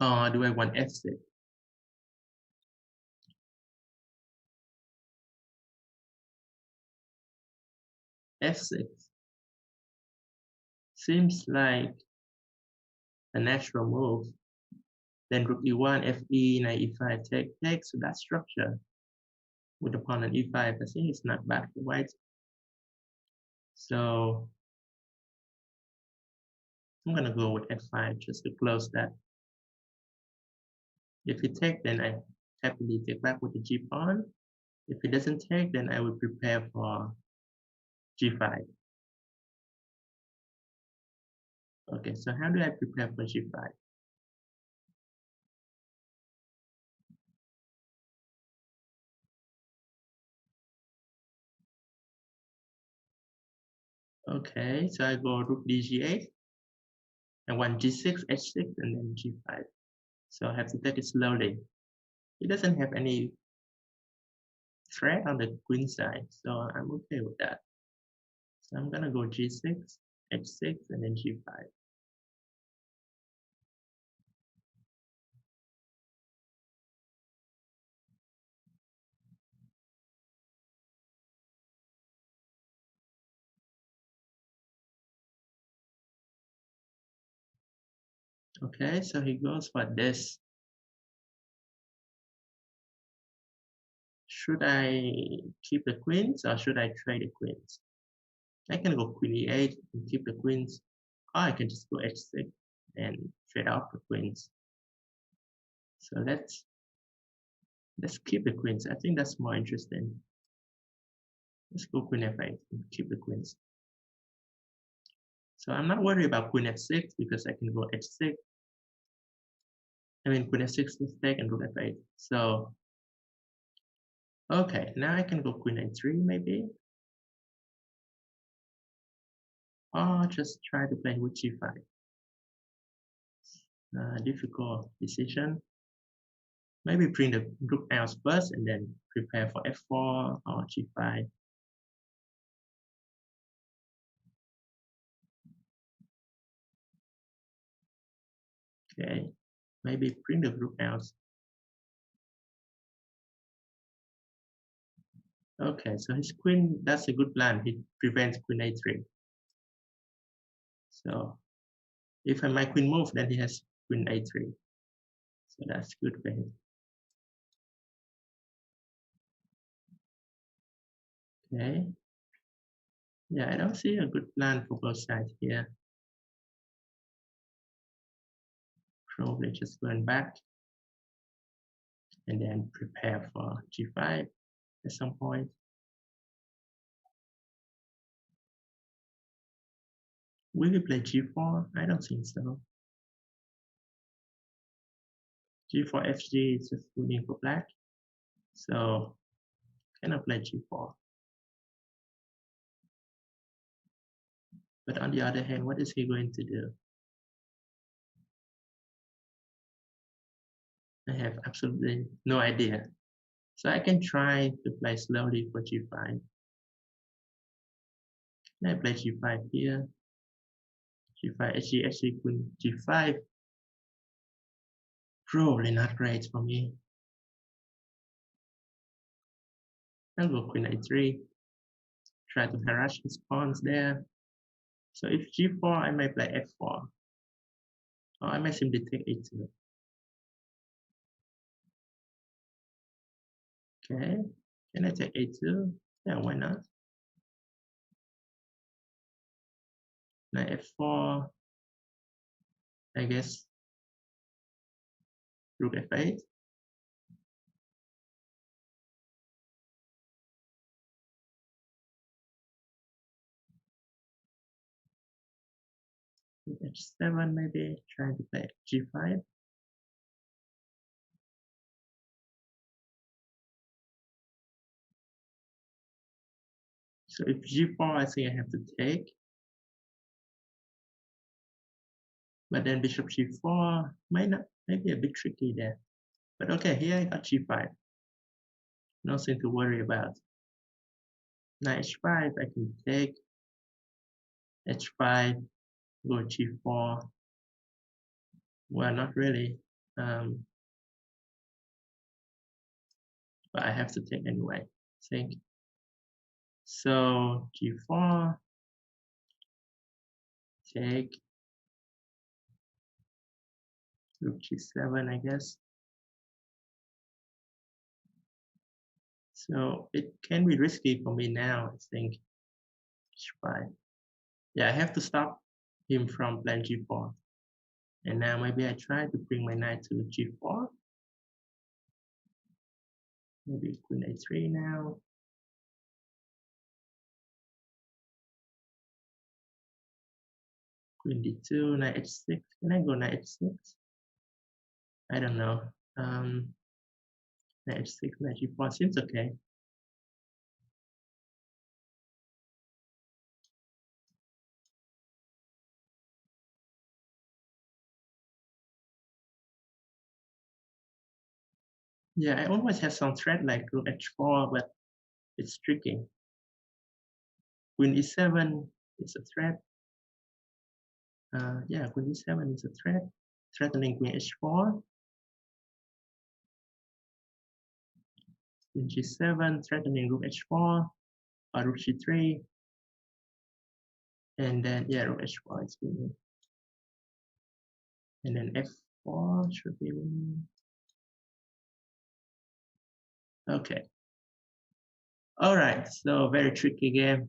Or do I want f6? f6 seems like a natural move. Then rook e1, fe, knight e5, take. So that structure with the pawn on e5, I think it's not bad for white. So I'm gonna go with f5 just to close that. If he takes, then I happily take back with the g pawn. If he doesn't take, then I will prepare for g5. Okay, so how do I prepare for g5? Okay, so I go rook dg8, and one g6, h6, and then g5. So I have to take it slowly. It doesn't have any threat on the queen side, so I'm okay with that. So I'm gonna go g6, h6, and then g5. Okay, so he goes for this. Should I keep the queens or should I trade the queens? I can go queen e8 and keep the queens, or I can just go h6 and trade off the queens. So let's keep the queens. I think that's more interesting. Let's go queen f8 and keep the queens. So I'm not worried about queen f6 because I can go h6. I mean queen f6 mistake and rook f8. So okay, now I can go queen a3 maybe. Or just try to play with g5. Difficult decision. Maybe bring the rook out first and then prepare for f4 or g5. Okay, maybe bring the rook out. Okay, so his queen, that's a good plan. He prevents queen a3. So if my queen moves, then he has queen a3. So that's good for him. Okay. Yeah, I don't see a good plan for both sides here. Probably just going back and then prepare for g5 at some point. Will we play g4? I don't think so. g4 fg is just winning for black. So cannot play g4. But on the other hand, what is he going to do? I have absolutely no idea. So I can try to play slowly for g5. Can I play g5 here? g5, hg, hg, queen g5. Probably not great for me. I'll go queen a3. Try to harass his pawns there. So if g4, I may play f4. Or I may simply take a2. Okay, can I take a2? Yeah, why not? Now f4, I guess rook f8. Rook h7 maybe, trying to play g5. So if g4, I think I have to take. But then bishop g4 might be a bit tricky there. But okay, here I got g5. Nothing to worry about. Now h5, I can take h5, go g4. Well, not really. But I have to take anyway, I think. So g4, take, rook g7, I guess. So it can be risky for me now, I think. h5. Yeah, I have to stop him from playing g4. And now maybe I try to bring my knight to g4. Maybe queen a3 now. Queen d2, knight h6. Can I go knight h6? I don't know. Knight h6, knight g4 seems okay. Yeah, I always have some threat like rook h4, but it's tricky. Queen e7 is a threat. Yeah, queen e7 is a threat, threatening queen h4. Queen g7, threatening rook h4, or rook g3. And then, yeah, rook h4 is winning. And then f4 should be winning. Okay. All right, so very tricky game.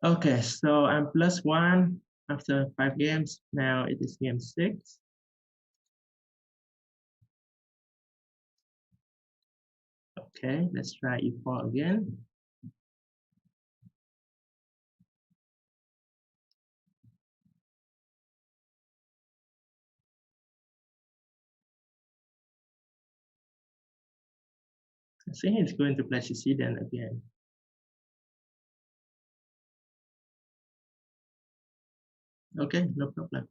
Okay, so I'm +1 after 5 games. Now it is game 6. Okay, let's try e4 again. I think he's going to play Sicilian again. Okay, no problem.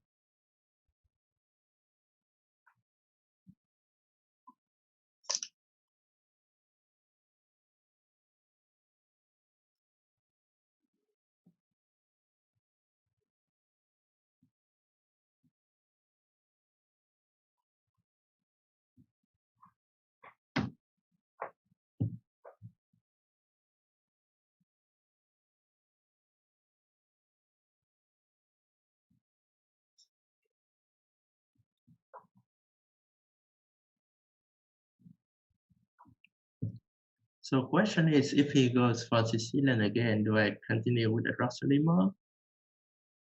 So question is, if he goes for Sicilian again, do I continue with the Rossolimo?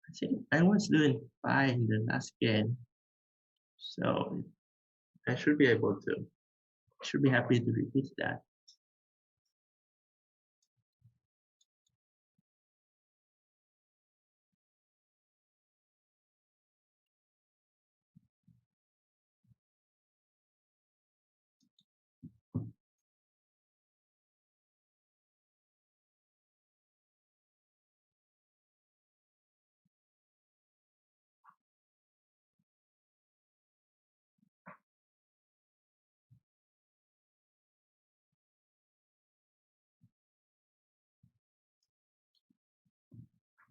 I think I was doing fine in the last game, so I should be able to. Should be happy to repeat that.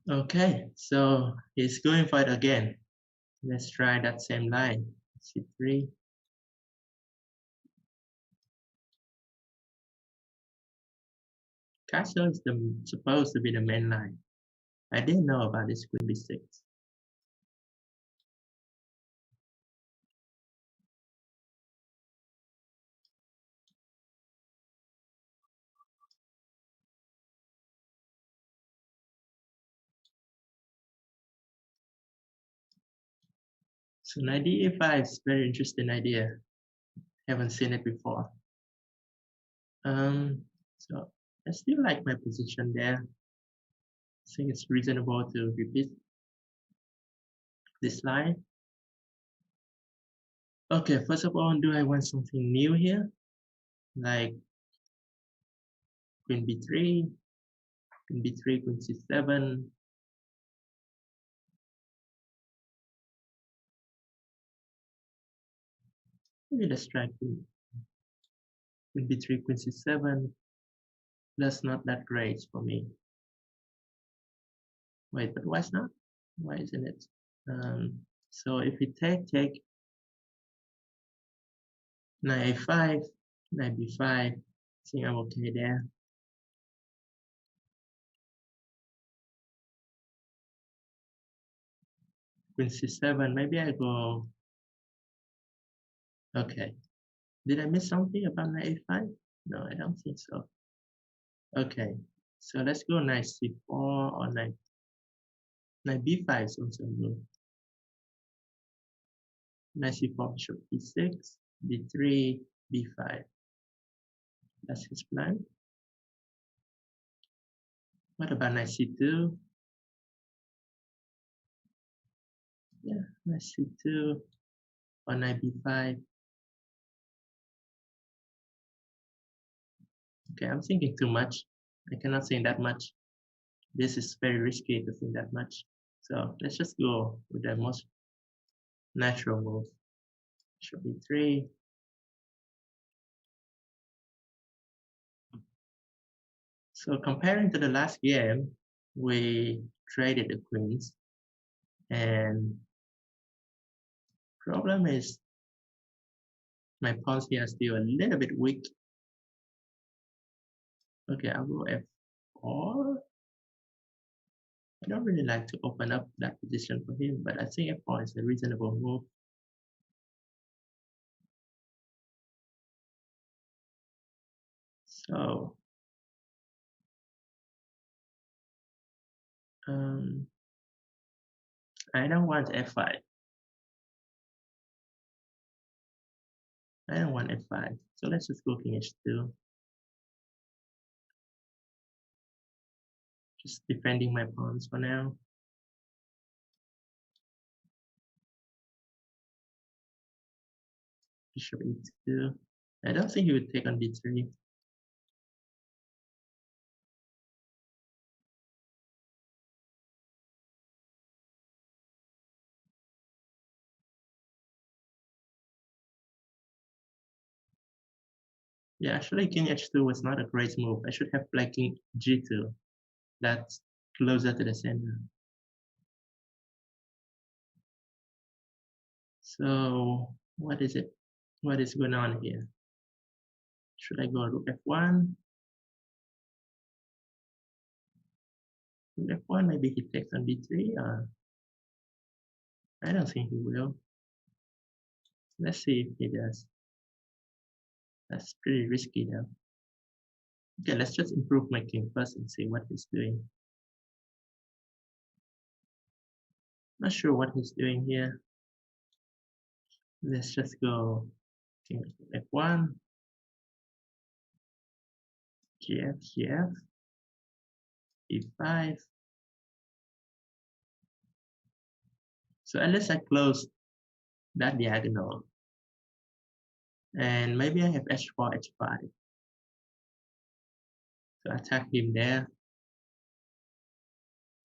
Okay, so he's going for it again. Let's try that same line. C3. Castle is supposed to be the main line. I didn't know about this queen b6. So knight d5 is a very interesting idea. Haven't seen it before. So I still like my position there. I think it's reasonable to repeat this line. Okay, first of all, do I want something new here? Like queen b3, queen b3, queen c7. Maybe let's try queen b3, queen c7. That's not that great for me. Wait, but why not? Why isn't it? So if we take knight a5, knight b5, I think I'm okay there. Queen c7, maybe I go. Okay. Did I miss something about knight a5? No, I don't think so. Okay, so let's go knight c4 or knight b5 is also good. Knight c4, bishop e6, d3, b5. That's his plan. What about knight c2? Yeah, knight c2 or knight b5. Okay, I'm thinking too much. I cannot think that much. This is very risky to think that much. So let's just go with the most natural move. Bishop e3. So comparing to the last game, we traded the queens, and problem is my pawns here are still a little bit weak. Okay, I'll go f4. I don't really like to open up that position for him, but I think f4 is a reasonable move. So I don't want f5. I don't want f5. So let's just go king h2. Just defending my pawns for now. Bishop e2. I don't think he would take on d3. Yeah, actually king h2 was not a great move. I should have played king g2. That's closer to the center. So what is it? What is going on here? Should I go rook f1? Rook f1, maybe he takes on d3, or I don't think he will. Let's see if he does. That's pretty risky though. Okay, let's just improve my king first and see what he's doing. Not sure what he's doing here. Let's just go king f1, gf, gf, e5. So at least I close that diagonal. And maybe I have h4, h5. So attack him there.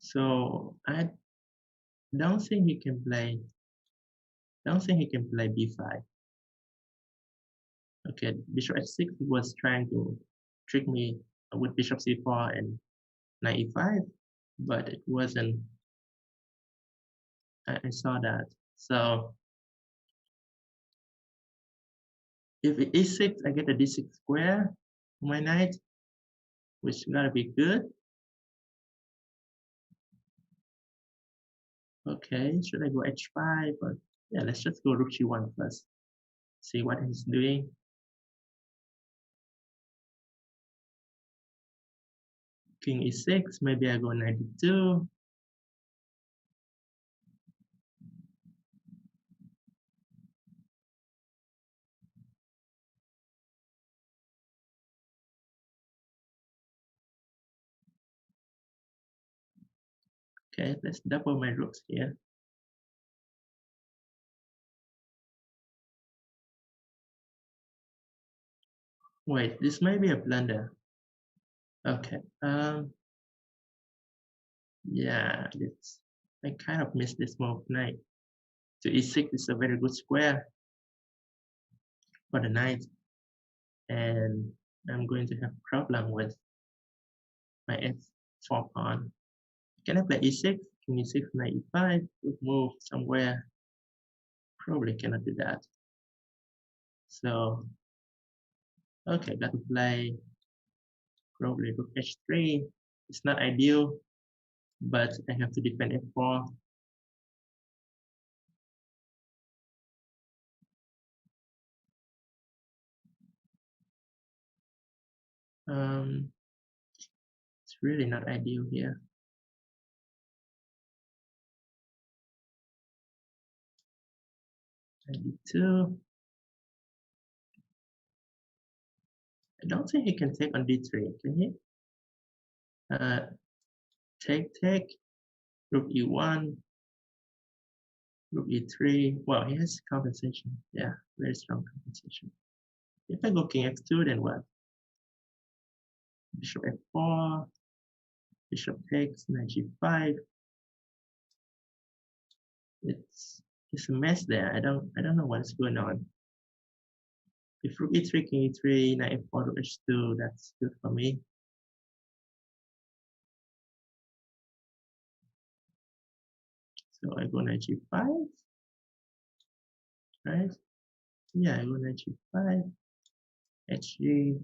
So I don't think he can play. Don't think he can play b5. Okay, bishop h6 was trying to trick me with bishop c4 and knight e5. but it wasn't. I saw that. So if it e6, I get a d6 square on my knight, which gotta be good. Okay, should I go h5? But yeah, let's just go rook g1 first. See what he's doing. King e6, maybe I go knight d2. Okay, let's double my rooks here. Wait, this might be a blunder. Okay, yeah, I kind of missed this move. Knight to e6 is a very good square for the knight, and I'm going to have problem with my f4 pawn. Can I play e6? King e6, knight e5, good move somewhere. Probably cannot do that. So, okay, got to play probably rook h3. It's not ideal, but I have to defend f4. It's really not ideal here. d2. I don't think he can take on d3, can he? Take, rook e1, rook e3. Well, he has compensation. Yeah, very strong compensation. If I go king f2, then what? Bishop f4, bishop takes, knight g5. It's a mess there. I don't know what's going on. If rook e3, king e3, knight f4, rook h2, that's good for me. So I go knight g5, right? Yeah, I go knight g5, hg.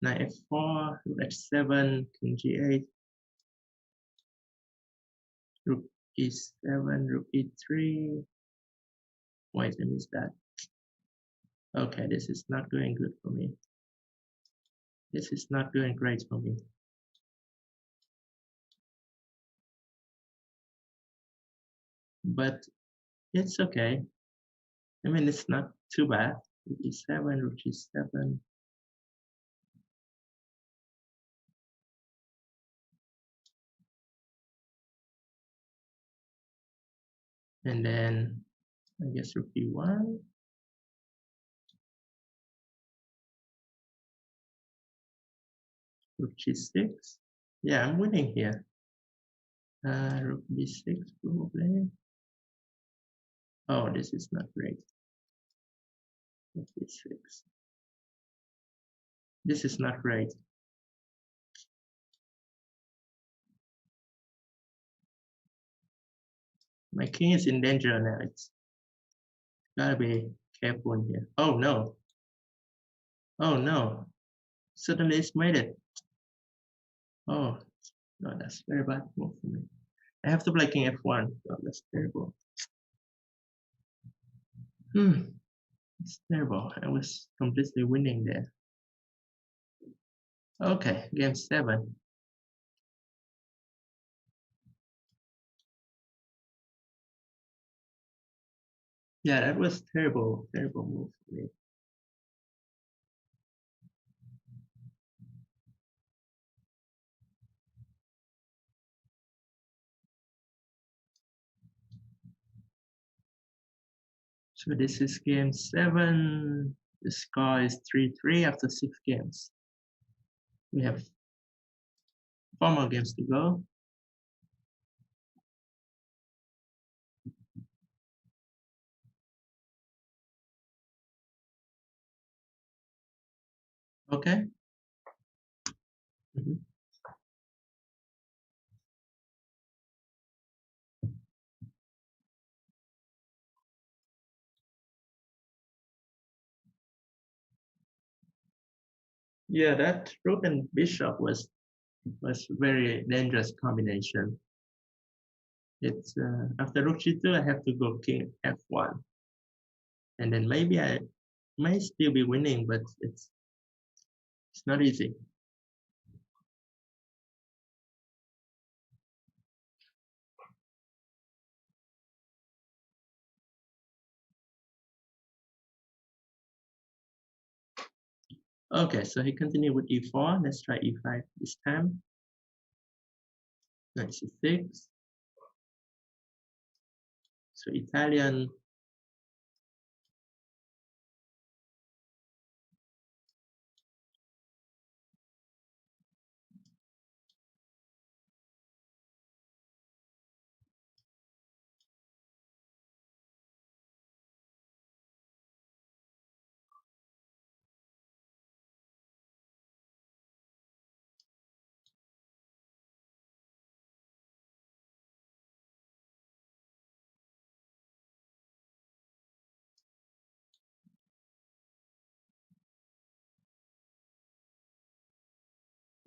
Knight f4, rook h7, king g8, rook e7, rook e3. Wait, I missed that. Okay, this is not going good for me. This is not going great for me. But it's okay. I mean, it's not too bad. Rook e7, rook g7. And then I guess rook e1. Rook g6. Yeah, I'm winning here. Rook b6 probably. Oh, this is not great. Rook b6. This is not great. My king is in danger now. It's gotta be careful here. Oh no. Oh no. Suddenly it's made it. Oh no, that's very bad move for me. I have to play king f1. Oh, that's terrible. It's terrible. I was completely winning there. Okay, game 7. Yeah, that was terrible move for me. So this is game 7. The score is 3-3 after 6 games. We have 4 more games to go. Okay. Mhm. Yeah, that rook and bishop was very dangerous combination. It's after rook g2, I have to go king f1, and then maybe I may still be winning, but it's not easy. Okay, so he continued with e4. Let's try e5 this time. Knight c6. So Italian.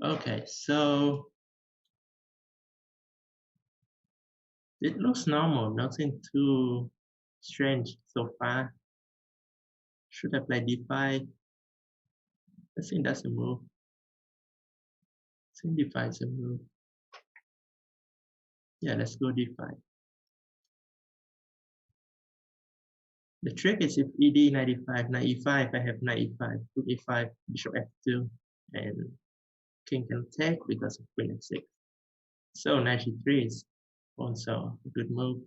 Okay, so it looks normal, nothing too strange so far. Should I play d5? I think that's a move. I think d5 is a move. Yeah, let's go d5. The trick is if ed knight e5, knight e5, I have knight e5, rook e5, bishop f2, and king can take because of queen f6. So knight g3 is also a good move.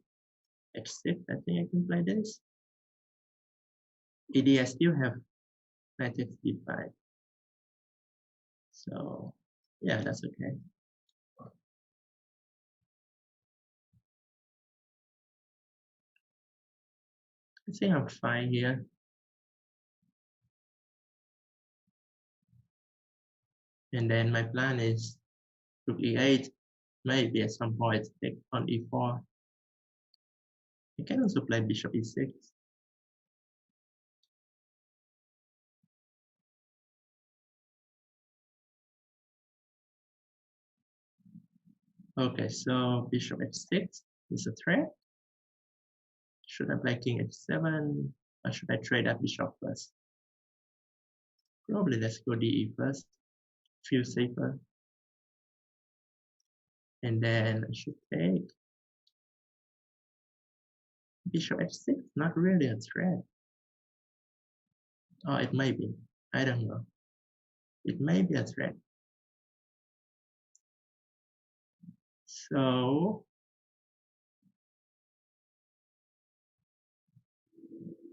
h6, I think I can play this. ed, I still have knight takes d5. So yeah, that's okay. I think I'm fine here. And then my plan is rook e8, maybe at some point take on e4. I can also play bishop e6. Okay, so bishop f6 is a threat. Should I play king h7, or should I trade up bishop first? Probably let's go de first, feel safer. And then I should take bishop f6, not really a threat. Oh, it may be, I don't know. It may be a threat. So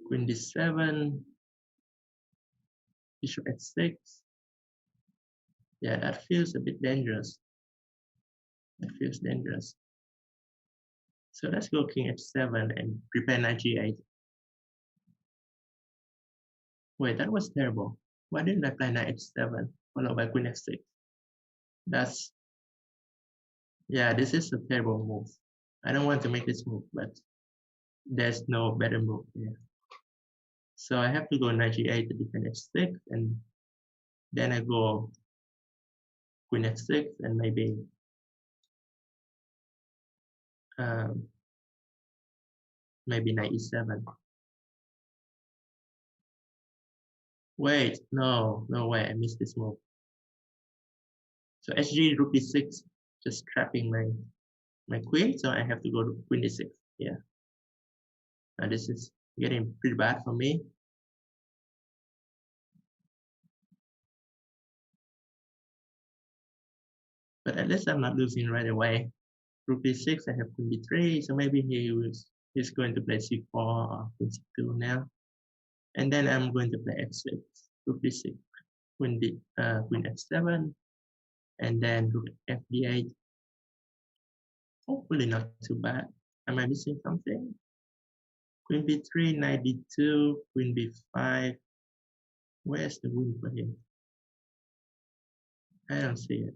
queen d7, bishop f6. Yeah, that feels a bit dangerous. That feels dangerous. So let's go king h7 and prepare knight g8. Wait, that was terrible. Why didn't I play knight h7 followed by queen f6? That's, yeah, this is a terrible move. I don't want to make this move, but there's no better move here. So I have to go knight g8 to defend f6, and then I go queen f6 and maybe maybe knight e7. Wait, no way, I missed this move. So hg rook d6, just trapping my queen, so I have to go to queen d6. Yeah. Now this is getting pretty bad for me. But at least I'm not losing right away. Rook d6, I have queen d3, so maybe he's going to play c4 or queen c2 now. And then I'm going to play f6, rook d6, queen f7, and then rook fd8. Hopefully not too bad. Am I missing something? Queen b3, knight d2, queen b5. Where's the win for him? I don't see it.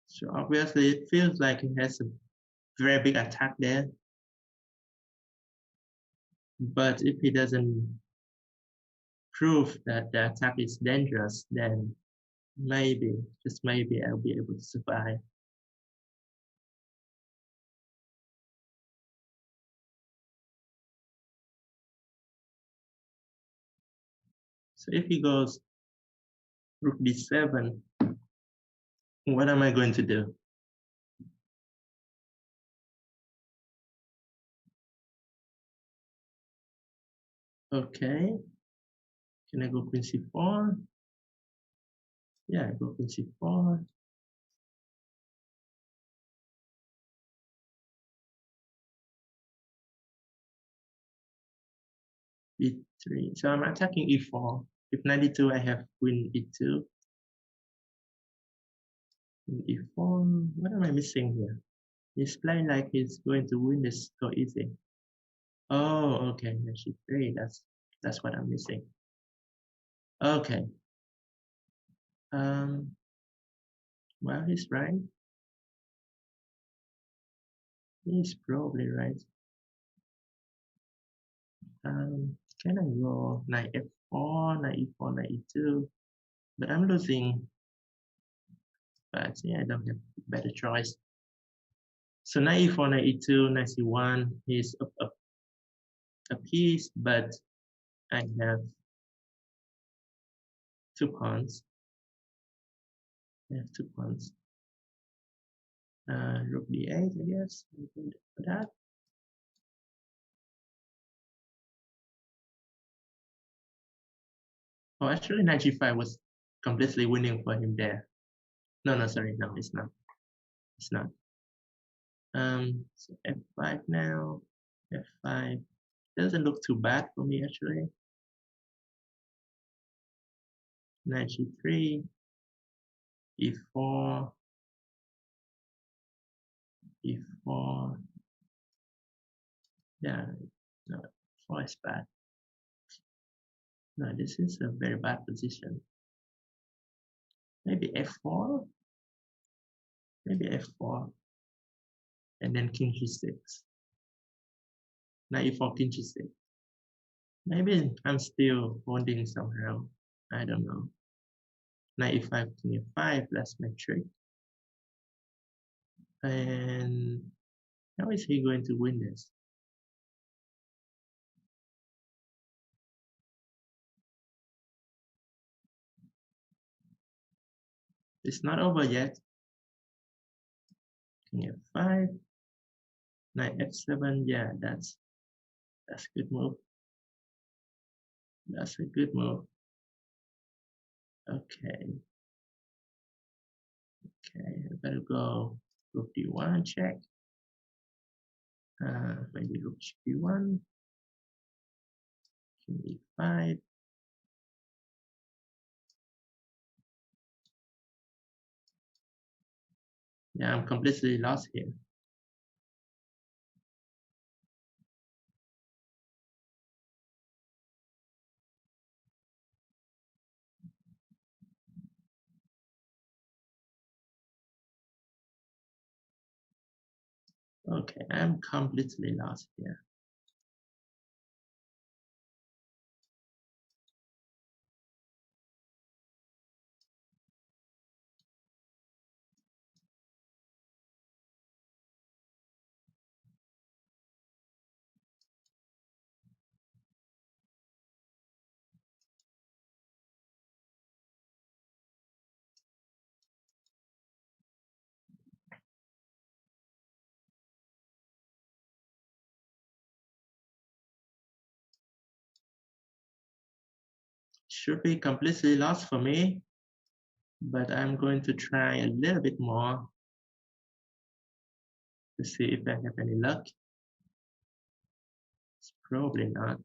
So obviously it feels like he has a very big attack there. But if he doesn't prove that the attack is dangerous, then maybe, just maybe, I'll be able to survive. So if he goes rook d7, what am I going to do? Okay, can I go queen c4? Yeah, I go queen c4. b3. So I'm attacking e4. If knight e2, I have queen e2. Queen e4. What am I missing here? He's playing like he's going to win this so easy. Oh, okay, knight c3. That's what I'm missing. Okay. Well, he's right. He's probably right. Can I go knight f4, knight e4, knight e2? But I'm losing. But yeah, I don't have a better choice. So knight e4, knight e2, knight c1 is a piece, but I have 2 pawns. I have 2 pawns. Rook d8, I guess. For that. Oh, actually, knight g5 was completely winning for him there. No, sorry, no, it's not. It's not. So f5 now. F5 doesn't look too bad for me actually. Knight g3, e4, e4. Yeah, no, 4 is bad. No, this is a very bad position. Maybe f4. Maybe f4. And then king g6. Knight e4, king g6. Maybe I'm still holding somehow. I don't know. Knight e5, king e5, that's my trick. And how is he going to win this? It's not over yet. King f5, knight f7. Yeah, that's a good move. That's a good move. Okay. Okay, I better go rook d1 check. Maybe rook d1. King e5. Yeah, I'm completely lost here. Okay, I'm completely lost here. Should be completely lost for me, but I'm going to try a little bit more to see if I have any luck. It's probably not.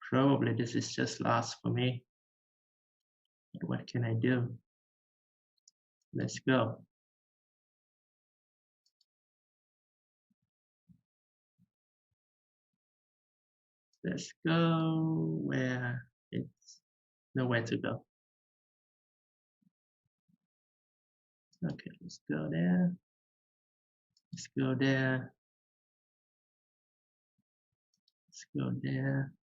Probably this is just lost for me. But what can I do? Let's go. Let's go where it's nowhere to go. Okay, let's go there. Let's go there. Let's go there.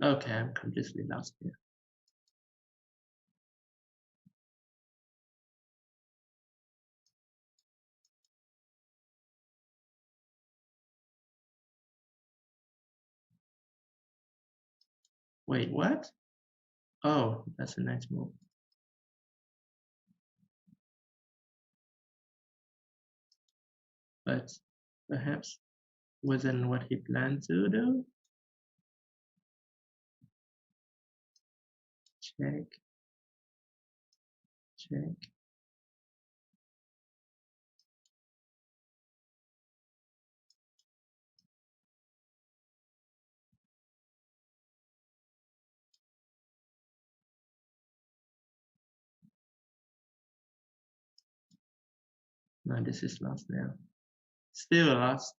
Okay, I'm completely lost here. Wait, what? Oh, that's a nice move. But perhaps wasn't what he planned to do. Check. Check. No, this is lost now. Still lost.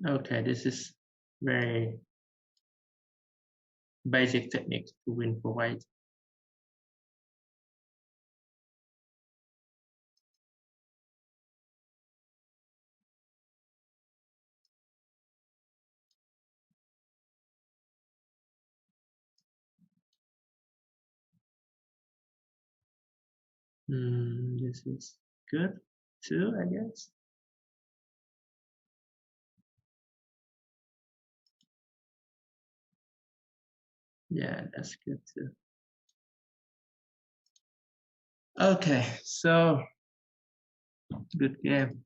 Okay, this is very basic technique to win for white. This is good too, I guess. Yeah, that's good too. Okay, so good game.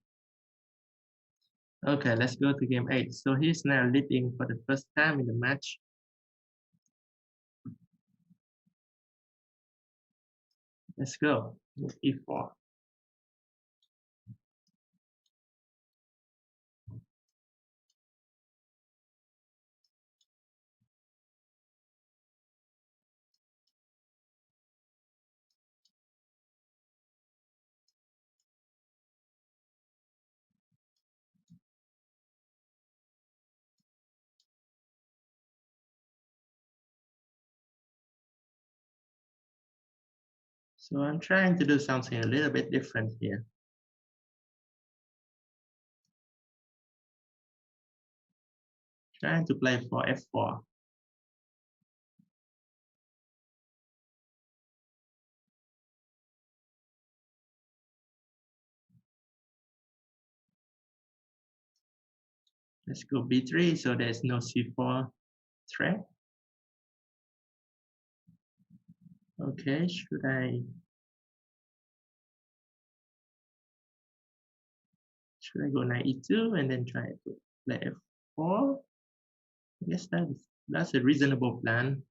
Okay, let's go to game 8. So he's now leading for the first time in the match. Let's go with e4. So I'm trying to do something a little bit different here. Trying to play for f4. Let's go b3, so there's no c4 threat. Okay, should I go knight e2 and then try to play f4? I guess that's a reasonable plan.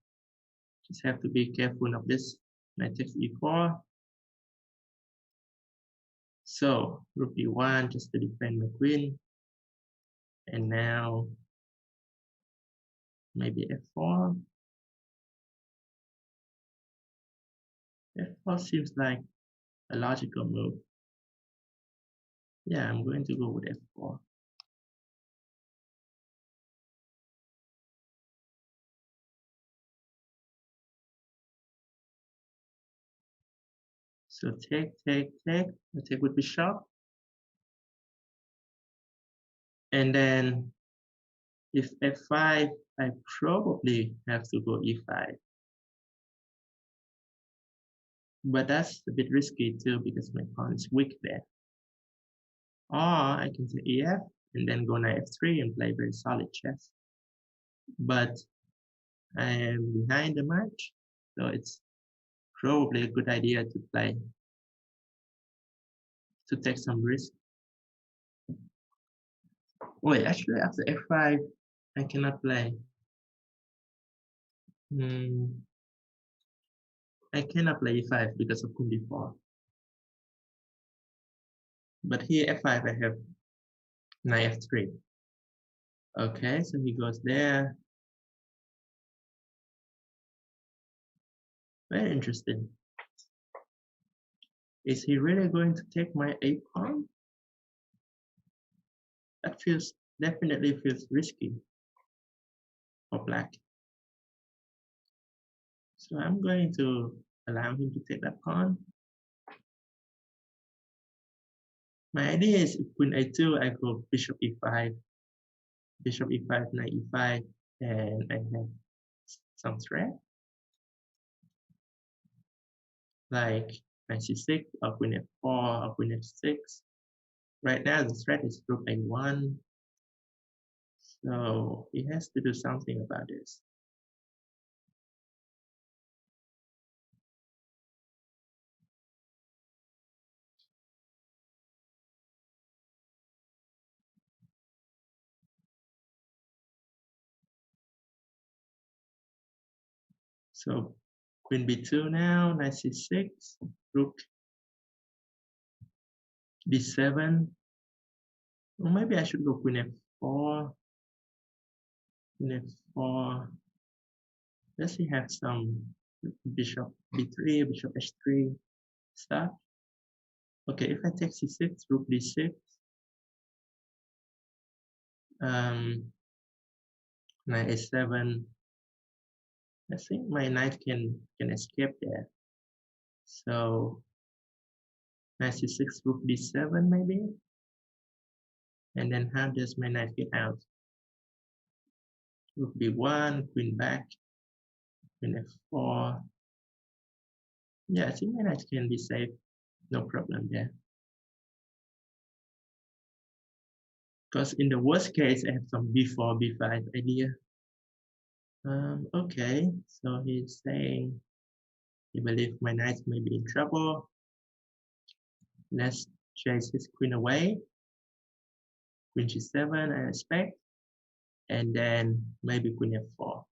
Just have to be careful of this. Knight takes e4. So rook e1 just to defend my queen. And now maybe f4. f4 seems like a logical move. Yeah, I'm going to go with f4. So take. I take with bishop. And then if f5, I probably have to go e5. But that's a bit risky too because my pawn is weak there. Or I can take ef and then go knight f3 and play very solid chess. But I am behind the match, so it's probably a good idea to take some risk. Wait, actually after f5, I cannot play. I cannot play e5 because of queen d4. But here f5, I have knight f3. Okay, so he goes there. Very interesting. Is he really going to take my a pawn? That definitely feels risky for black. So I'm going to allow him to take that pawn. My idea is if queen a2, I go bishop e5, knight e5, and I have some threat like knight c6 or queen f4 or queen f6. Right now the threat is rook a1, so he has to do something about this. So queen b2 now, knight c6, rook d7. Or maybe I should go queen f4. Queen f4. Does he have some bishop b3, bishop h3 stuff? Okay, if I take c6, rook d6, knight a7. I think my knight can escape there. So knight c6, rook d7 maybe. And then how does my knight get out? Rook b1, queen back, queen f4. Yeah, I think my knight can be safe. No problem there. Because in the worst case, I have some b4, b5 idea. Okay, so he's saying he believes my knight may be in trouble. Let's chase his queen away. Queen g7, I expect. And then maybe queen f4.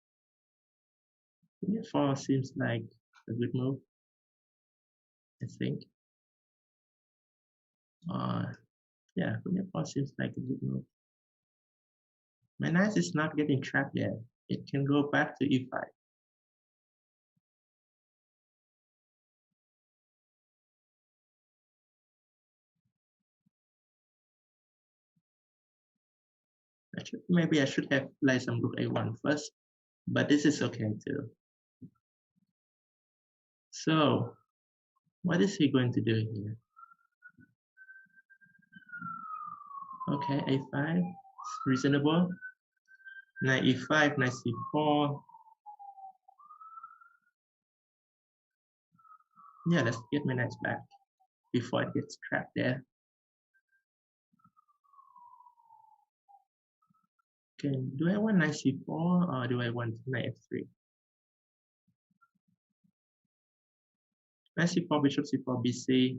Queen f4 seems like a good move, I think. Yeah, queen f4 seems like a good move. My knight is not getting trapped there. It can go back to e5. Maybe I should have played some rook a1 first, but this is okay too. So, what is he going to do here? Okay, a5, it's reasonable. Knight e5, knight c4. Yeah, let's get my knight back before it gets trapped there. Okay, do I want knight c4 or do I want knight f3? Knight c4, bishop c4, bc.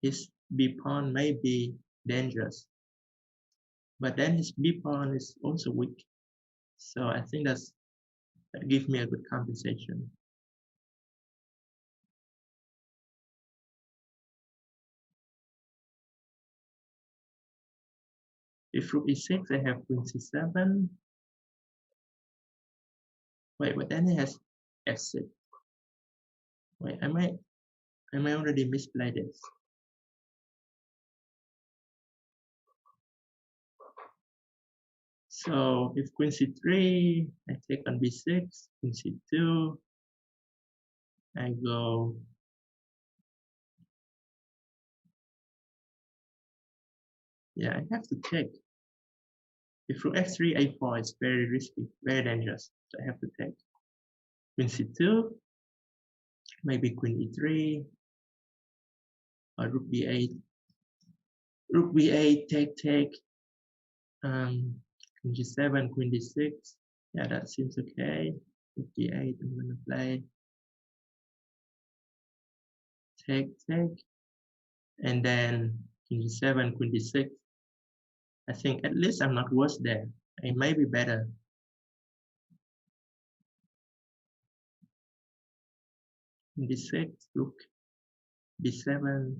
His b pawn may be dangerous, but then his b pawn is also weak. So I think that gives me a good compensation. If rook e6, I have queen c7. Wait, but then he has f6. Wait, I might I may already misplay this. So if queen c3, I take on b6, queen c2, I go yeah, I have to take. If rook f3, a4 is very risky, very dangerous. So I have to take. Queen c2, maybe queen e3, or rook b8. Rook b8, take. Queen g7, queen d6. Yeah, that seems okay. Rook d8, I'm gonna play. Take. And then queen g7, queen d6. I think at least I'm not worse there. I may be better. Queen d6, rook b7.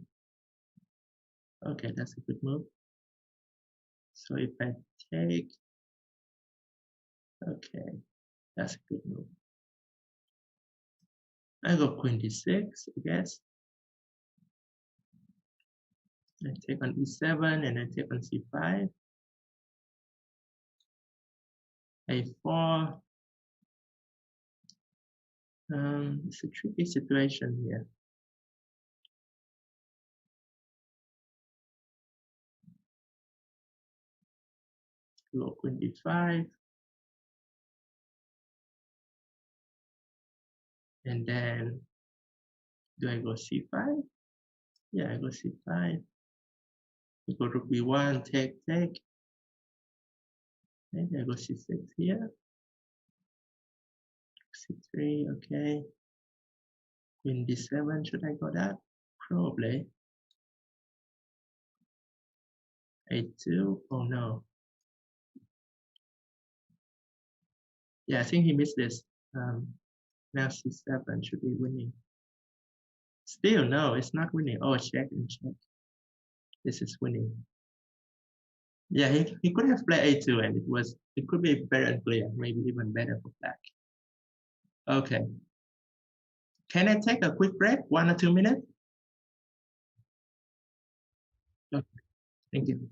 Okay, that's a good move. So if I take, okay, that's a good move. I go queen d6, I guess. I take on e7 and I take on c5. a4. It's a tricky situation here. Go queen d5. And then, do I go c5? Yeah, I go c5. I go rook b1, take. Maybe I go c6 here. c3, okay. Queen d7, should I go that? Probably. a2, oh no. Yeah, I think he missed this. Now c7 should be winning. Still, no, it's not winning. Oh, check and check. This is winning. Yeah, he could have played a2 and it could be very unclear, maybe even better for black. Okay. Can I take a quick break, 1 or 2 minutes? Okay, thank you.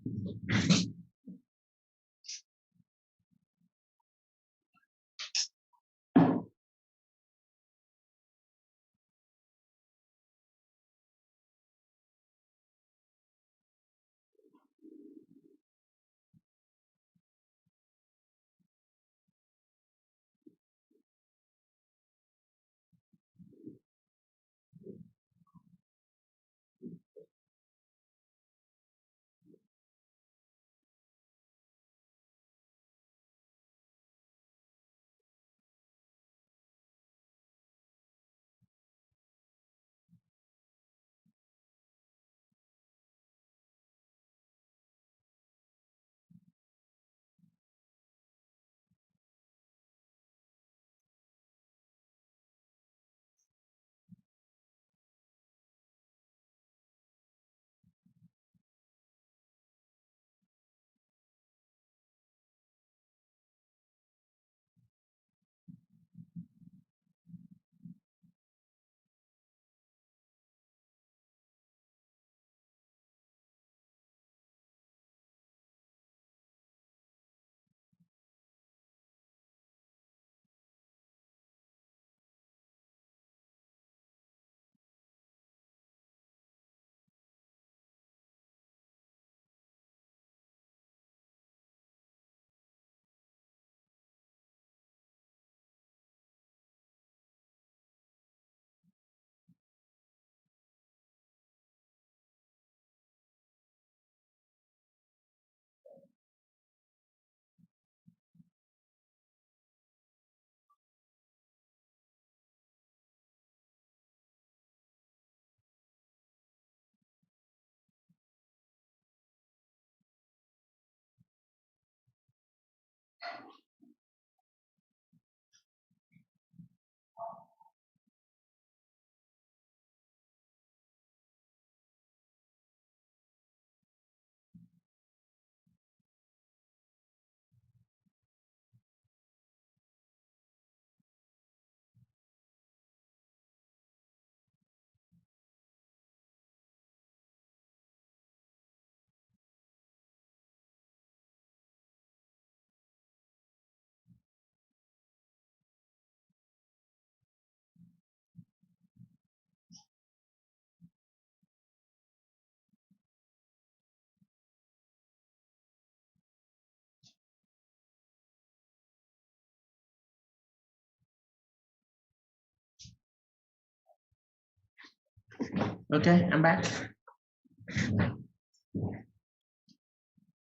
Okay, I'm back.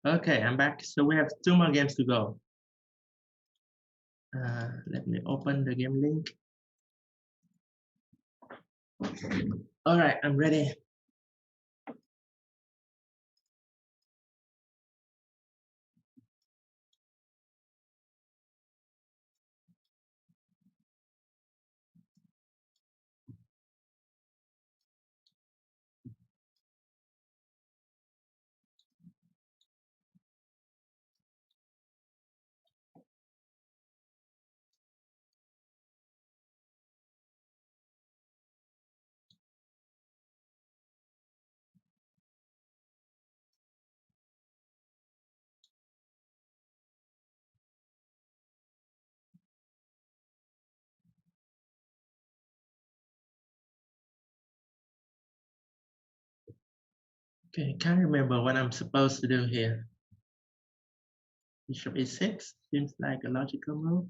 Okay, I'm back. So we have 2 more games to go. Let me open the game link. All right, I'm ready. Okay, can't remember what I'm supposed to do here. Bishop e6 seems like a logical move.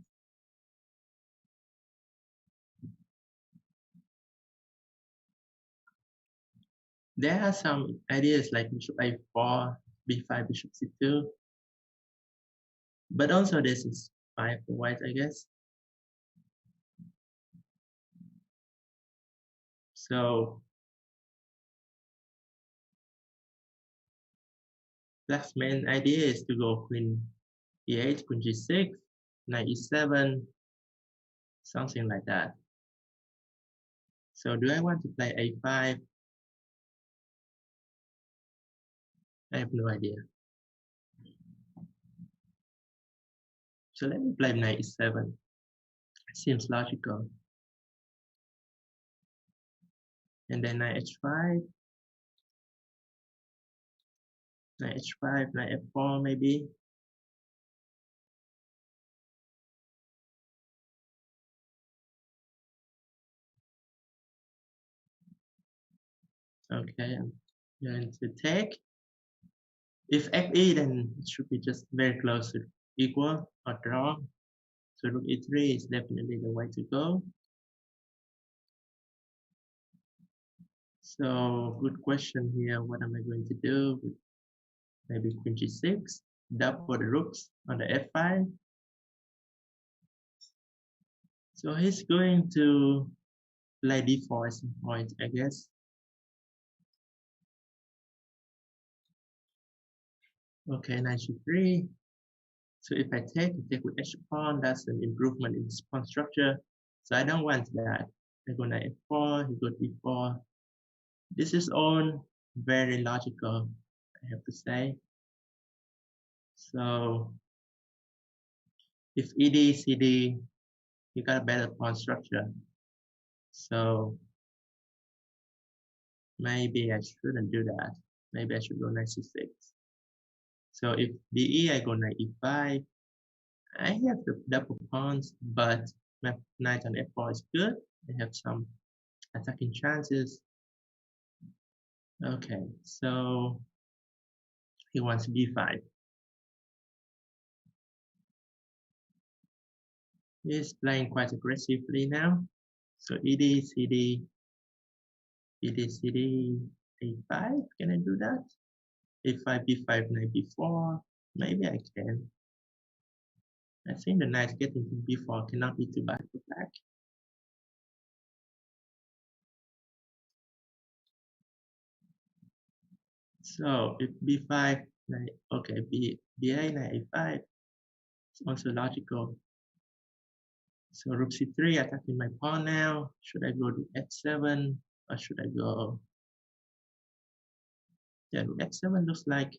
There are some ideas like bishop a4, b5, bishop c2, but also this is fine for white, I guess. So black's main idea is to go queen e8, queen g6, knight e7, something like that. So do I want to play a5? I have no idea. So let me play knight e7. Seems logical. And then knight h5, knight h5, knight f4 maybe. Okay, I'm going to take. If fe, then it should be just very close to equal or draw. So rook e3 is definitely the way to go. So good question here. What am I going to do? Maybe queen g6, double the rooks on the f5. So he's going to play d4 at some point, I guess. Okay, knight g3. So if I take with h pawn, that's an improvement in this pawn structure. So I don't want that. I go knight f4, he go d4. This is all very logical, I have to say. So if ed, cd, you got a better pawn structure. So maybe I shouldn't do that. Maybe I should go knight c6. So if be, I go knight e5. I have the double pawns, but my knight on f4 is good. I have some attacking chances. Okay, so he wants b5. He's playing quite aggressively now. So ed, cd, ed, cd, a5. Can I do that? a5, b5, knight b4. Maybe I can. I think the knight getting to b4 cannot be too bad for black. So if b5, knight, okay, ba, knight a5, it's also logical. So rook c3, attacking my pawn now. Should I go to f7 or should I go? Yeah, rook f7 looks like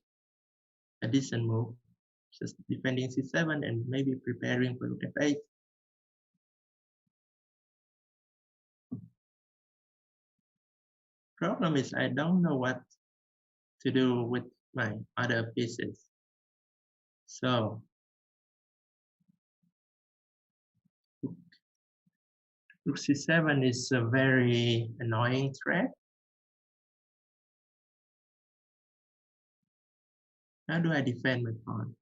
a decent move. Just defending c7 and maybe preparing for rook f8. Problem is I don't know what to do with my other pieces. So rook c7 is a very annoying threat. How do I defend my pawn?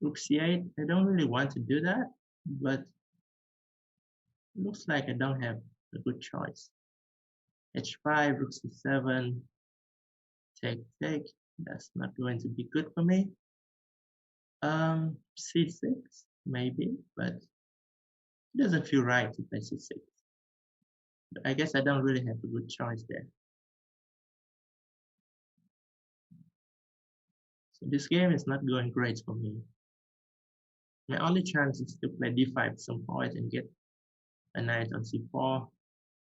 Rook c8, I don't really want to do that, but it looks like I don't have a good choice. h5, rook c7, take. That's not going to be good for me. C6 maybe, but it doesn't feel right to play c6. But I guess I don't really have a good choice there. So this game is not going great for me. My only chance is to play d5 at some point and get a knight on c4,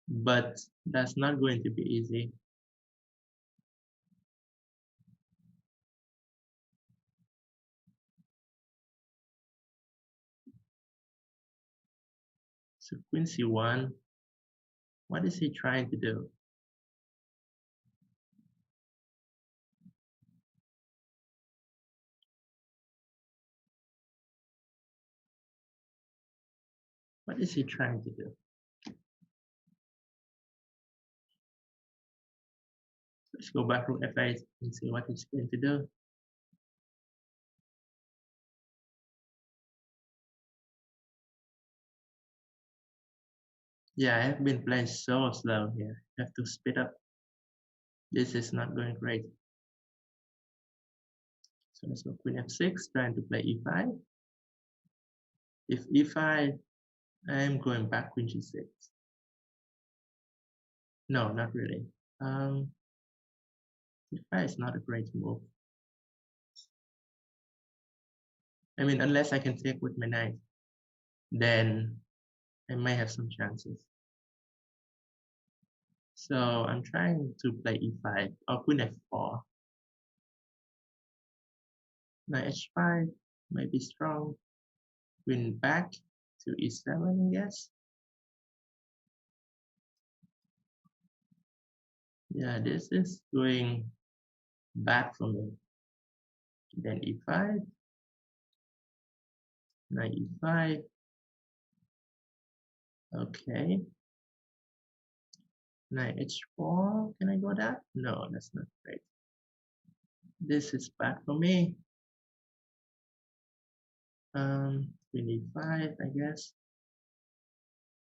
but that's not going to be easy. So queen c1, what is he trying to do? What is he trying to do? Let's go back to f8 and see what he's going to do. Yeah, I have been playing so slow here. I have to speed up. This is not going great. So let's go queen f6, trying to play e5. If e5, I'm going back queen g6. No, not really. E5 is not a great move. I mean, unless I can take with my knight, then I might have some chances. So I'm trying to play e5 or queen f4. Knight h5 might be strong. Queen back to e7, I guess. Yeah, this is going bad for me. Then e5, knight e5. Okay. Knight h4. Can I go that? No, that's not great. This is bad for me. Queen e5, I guess.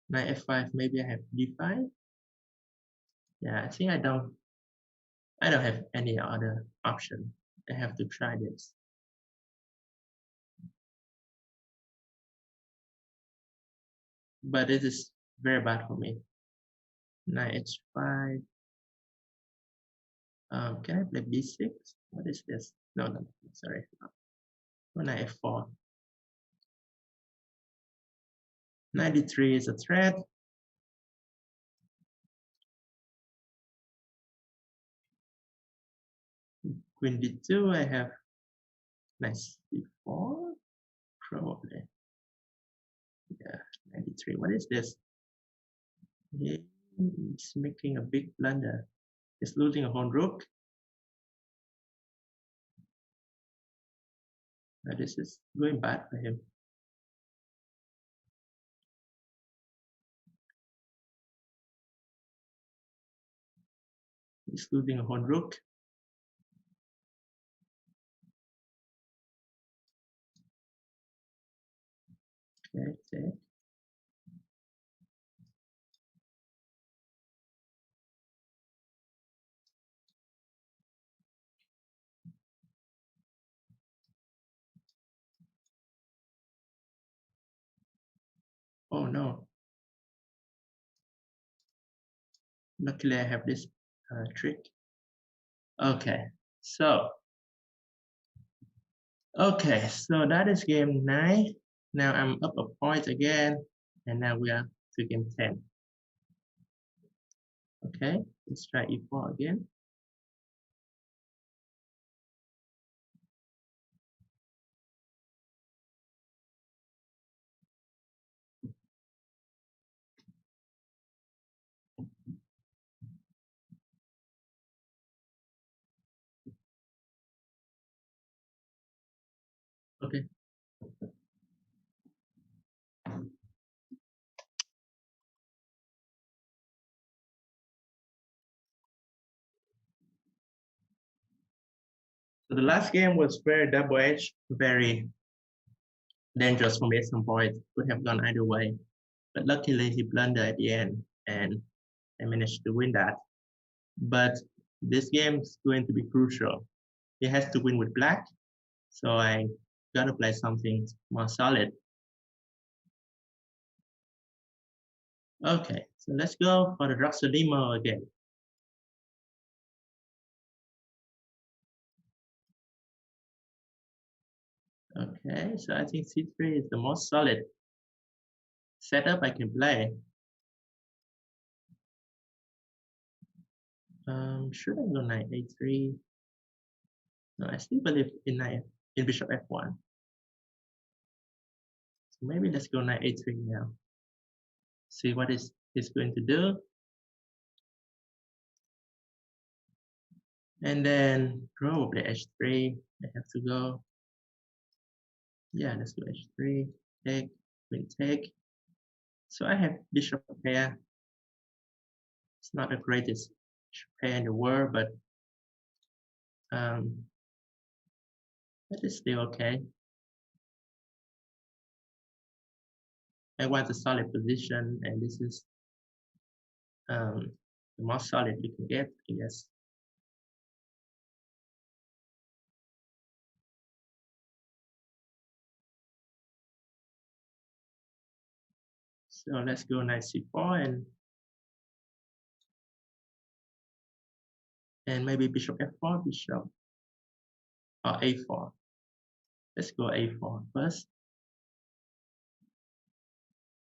Knight f5. Maybe I have d5. Yeah, I think I don't have any other option. I have to try this. But it is very bad for me. Knight h5. Can I play b6? What is this? No, sorry. Knight f4. Knight d3 is a threat. Queen d2, I have knight c4, probably. Yeah, knight d3. What is this? He's making a big blunder. He's losing a whole rook. Now this is going bad for him. He's losing a whole rook. Okay, take. Oh no. Luckily I have this trick. Okay, so that is game 9. Now I'm up a point again, and now we are to game 10. Okay, let's try e4 again. Okay. So the last game was very double-edged, very dangerous for me at some point. Could have gone either way. But luckily he blundered at the end, and I managed to win that. but this game is going to be crucial. He has to win with black, so I gotta play something more solid. Okay, so let's go for the Roxolimo again. Okay, so I think C3 is the most solid setup I can play. Should I go knight A3? No, I still believe in bishop F1. So maybe let's go knight A3 now. See what is going to do. And then probably H3. I have to go. Yeah, let's go H3. Take, queen take. So I have bishop pair. It's not the greatest pair in the world, but that is still okay. I want a solid position, and this is the most solid you can get, I guess. So let's go knight C4 and maybe bishop F4, bishop or A4. Let's go A4 first.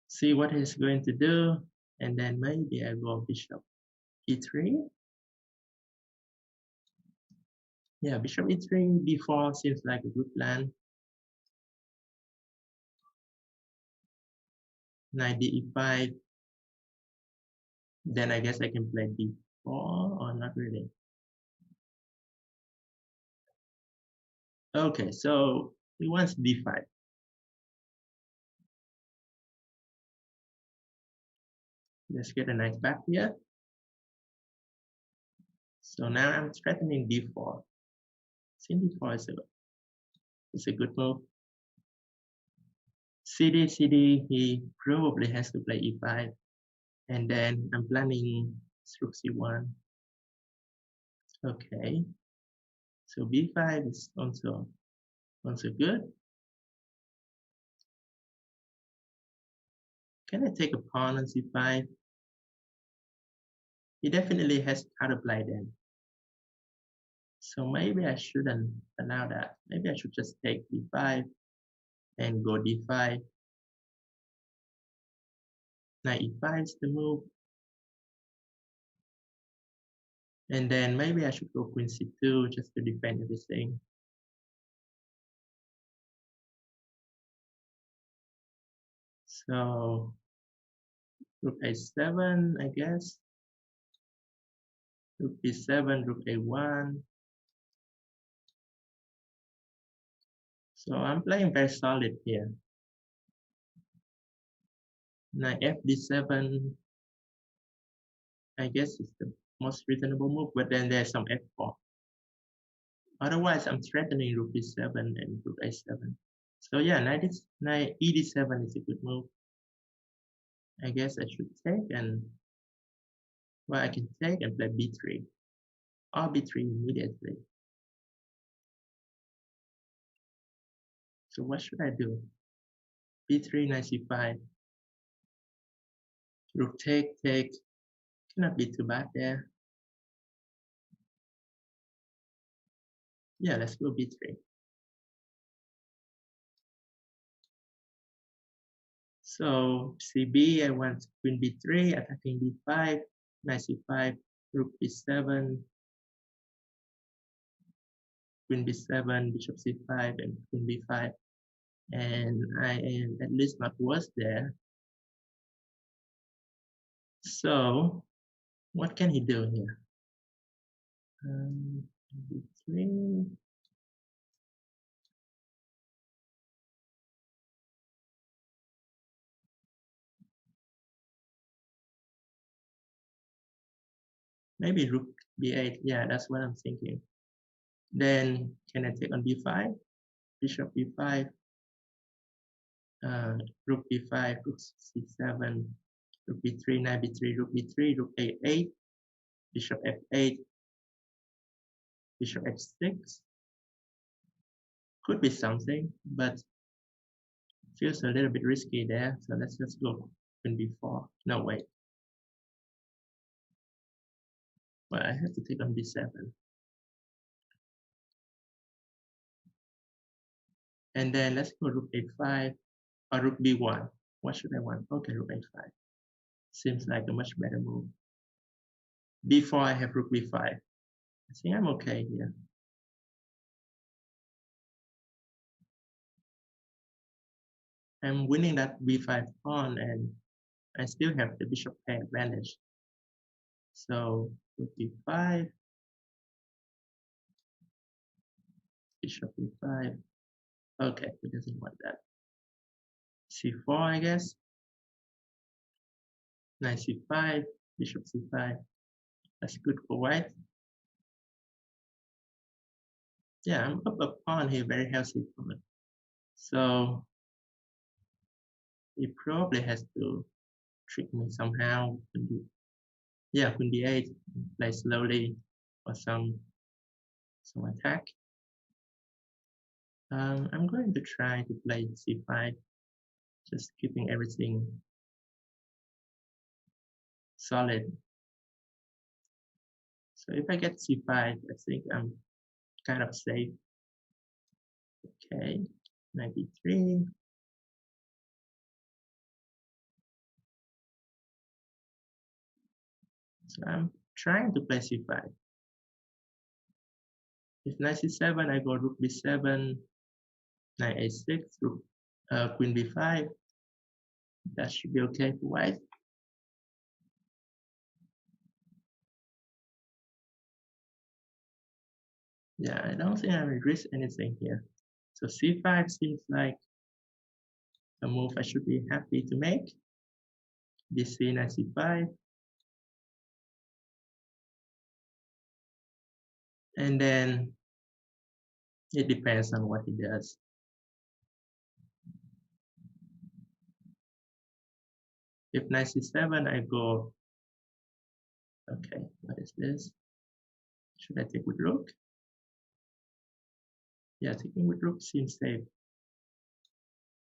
See what he's going to do, and then maybe I go bishop E3. Yeah, bishop E3, B4 seems like a good plan. Knight D5. Then I guess I can play D4 or not really. Okay, so he wants D5. Let's get a knight back here. So now I'm threatening D4. Since D4 is a good move. CD, he probably has to play E5. And then I'm planning rook C1. Okay. So B5 is also good. Can I take a pawn on C5? He definitely has counterplay then. So maybe I shouldn't allow that. Maybe I should just take D5 and go D5. Knight E5 is the move. And then maybe I should go Queen C2 just to defend everything. So Rook A7, I guess. Rook B7, Rook A1. So I'm playing very solid here. Knight FD7, I guess it's the most reasonable move, but then there's some F4. Otherwise, I'm threatening Rook B7 and Rook A7. So yeah, Knight ED7 is a good move. I guess I should take and, well, I can take and play B3 or B3 immediately. So what should I do? B3, Knight C5. Rook take. Cannot be too bad there. Yeah, let's go B3. So CB, I want Queen B3, attacking B5, Knight C5, Rook B7, Queen B7, Bishop C5, and Queen B5. And I am at least not worse there. So what can he do here? B3. Maybe Rook B8. Yeah, that's what I'm thinking. Then can I take on B5? Bishop B5. Rook B5, Rook C7, Rook B3, Knight B3, Rook B3, Rook A8. bishop f8, bishop f6. Could be something, but feels a little bit risky there. So let's just go queen b4. No, wait. Well, I have to take on b7. And then let's go rook a5 or rook b1. What should I want? Okay, rook a5. Seems like a much better move. b4, I have rook b5. I think I'm okay here. I'm winning that b5 pawn, and I still have the bishop pair advantage. So rook b5, bishop b5. Okay, it doesn't want that. c4, I guess. Knight c5, bishop c5. That's good for white. Yeah, I'm up a pawn here, very healthy pawn. So he probably has to trick me somehow. Yeah, queen d8, play slowly for some attack. I'm going to try to play c5, just keeping everything solid. So if I get c5, I think I'm kind of safe. Okay, 93. So I'm trying to play c5. If knight c7, I go rook b7, knight a6, rook, queen b5. That should be okay for white. Yeah, I don't think I will risk anything here. So c5 seems like a move I should be happy to make. bc, knight c5. And then it depends on what he does. If knight c7, I go, okay, what is this? Should I take with rook? Yeah, taking with rook seems safe.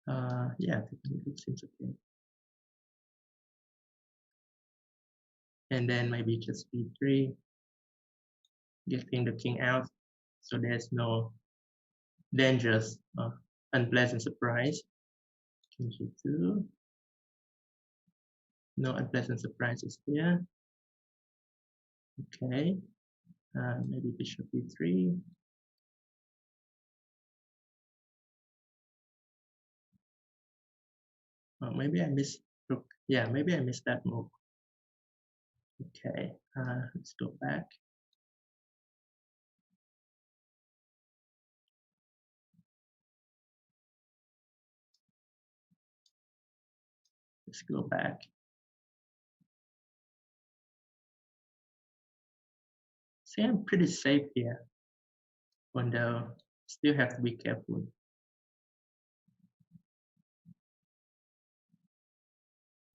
Yeah, taking with rook seems okay. And then maybe just b3, getting the king out, so there's no dangerous unpleasant surprise. King g2. No unpleasant surprises here. Okay, maybe bishop b3. Maybe I missed rook. Yeah, maybe I missed that move. Okay, let's go back. Let's go back. See, I'm pretty safe here, although still have to be careful.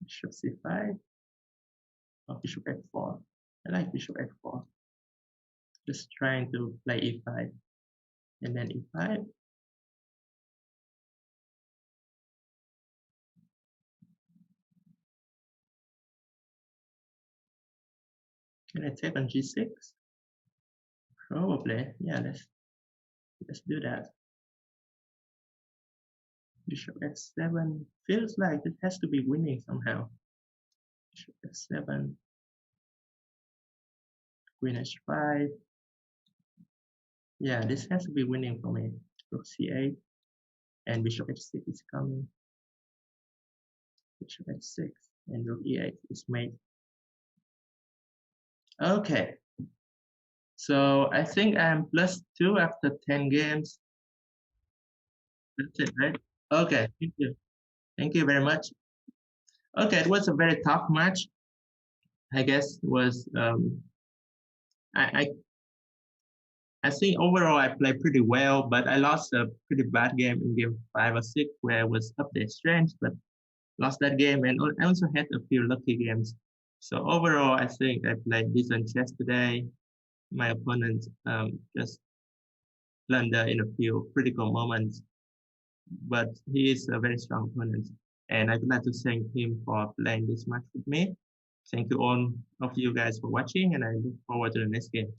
Bishop c5 or bishop f4. I like bishop f4. Just trying to play e5 and then e5. Can I take on g6? Probably. Yeah, let's do that. Bishop f7 feels like it has to be winning somehow. Bishop f7, queen h5. Yeah, this has to be winning for me. Rook c8 and bishop h6 is coming. Bishop h6 and rook e8 is made. Okay, so I think I'm +2 after 10 games. That's it, right? Okay, thank you. Thank you very much. Okay, it was a very tough match. I guess it was I think overall I played pretty well, but I lost a pretty bad game in game 5 or 6 where I was up their strength, but lost that game, and I also had a few lucky games. So overall, I think I played decent chess today. My opponent just blunder in a few critical moments, but he is a very strong opponent, and I'd like to thank him for playing this match with me. Thank you all of you guys for watching, and I look forward to the next game.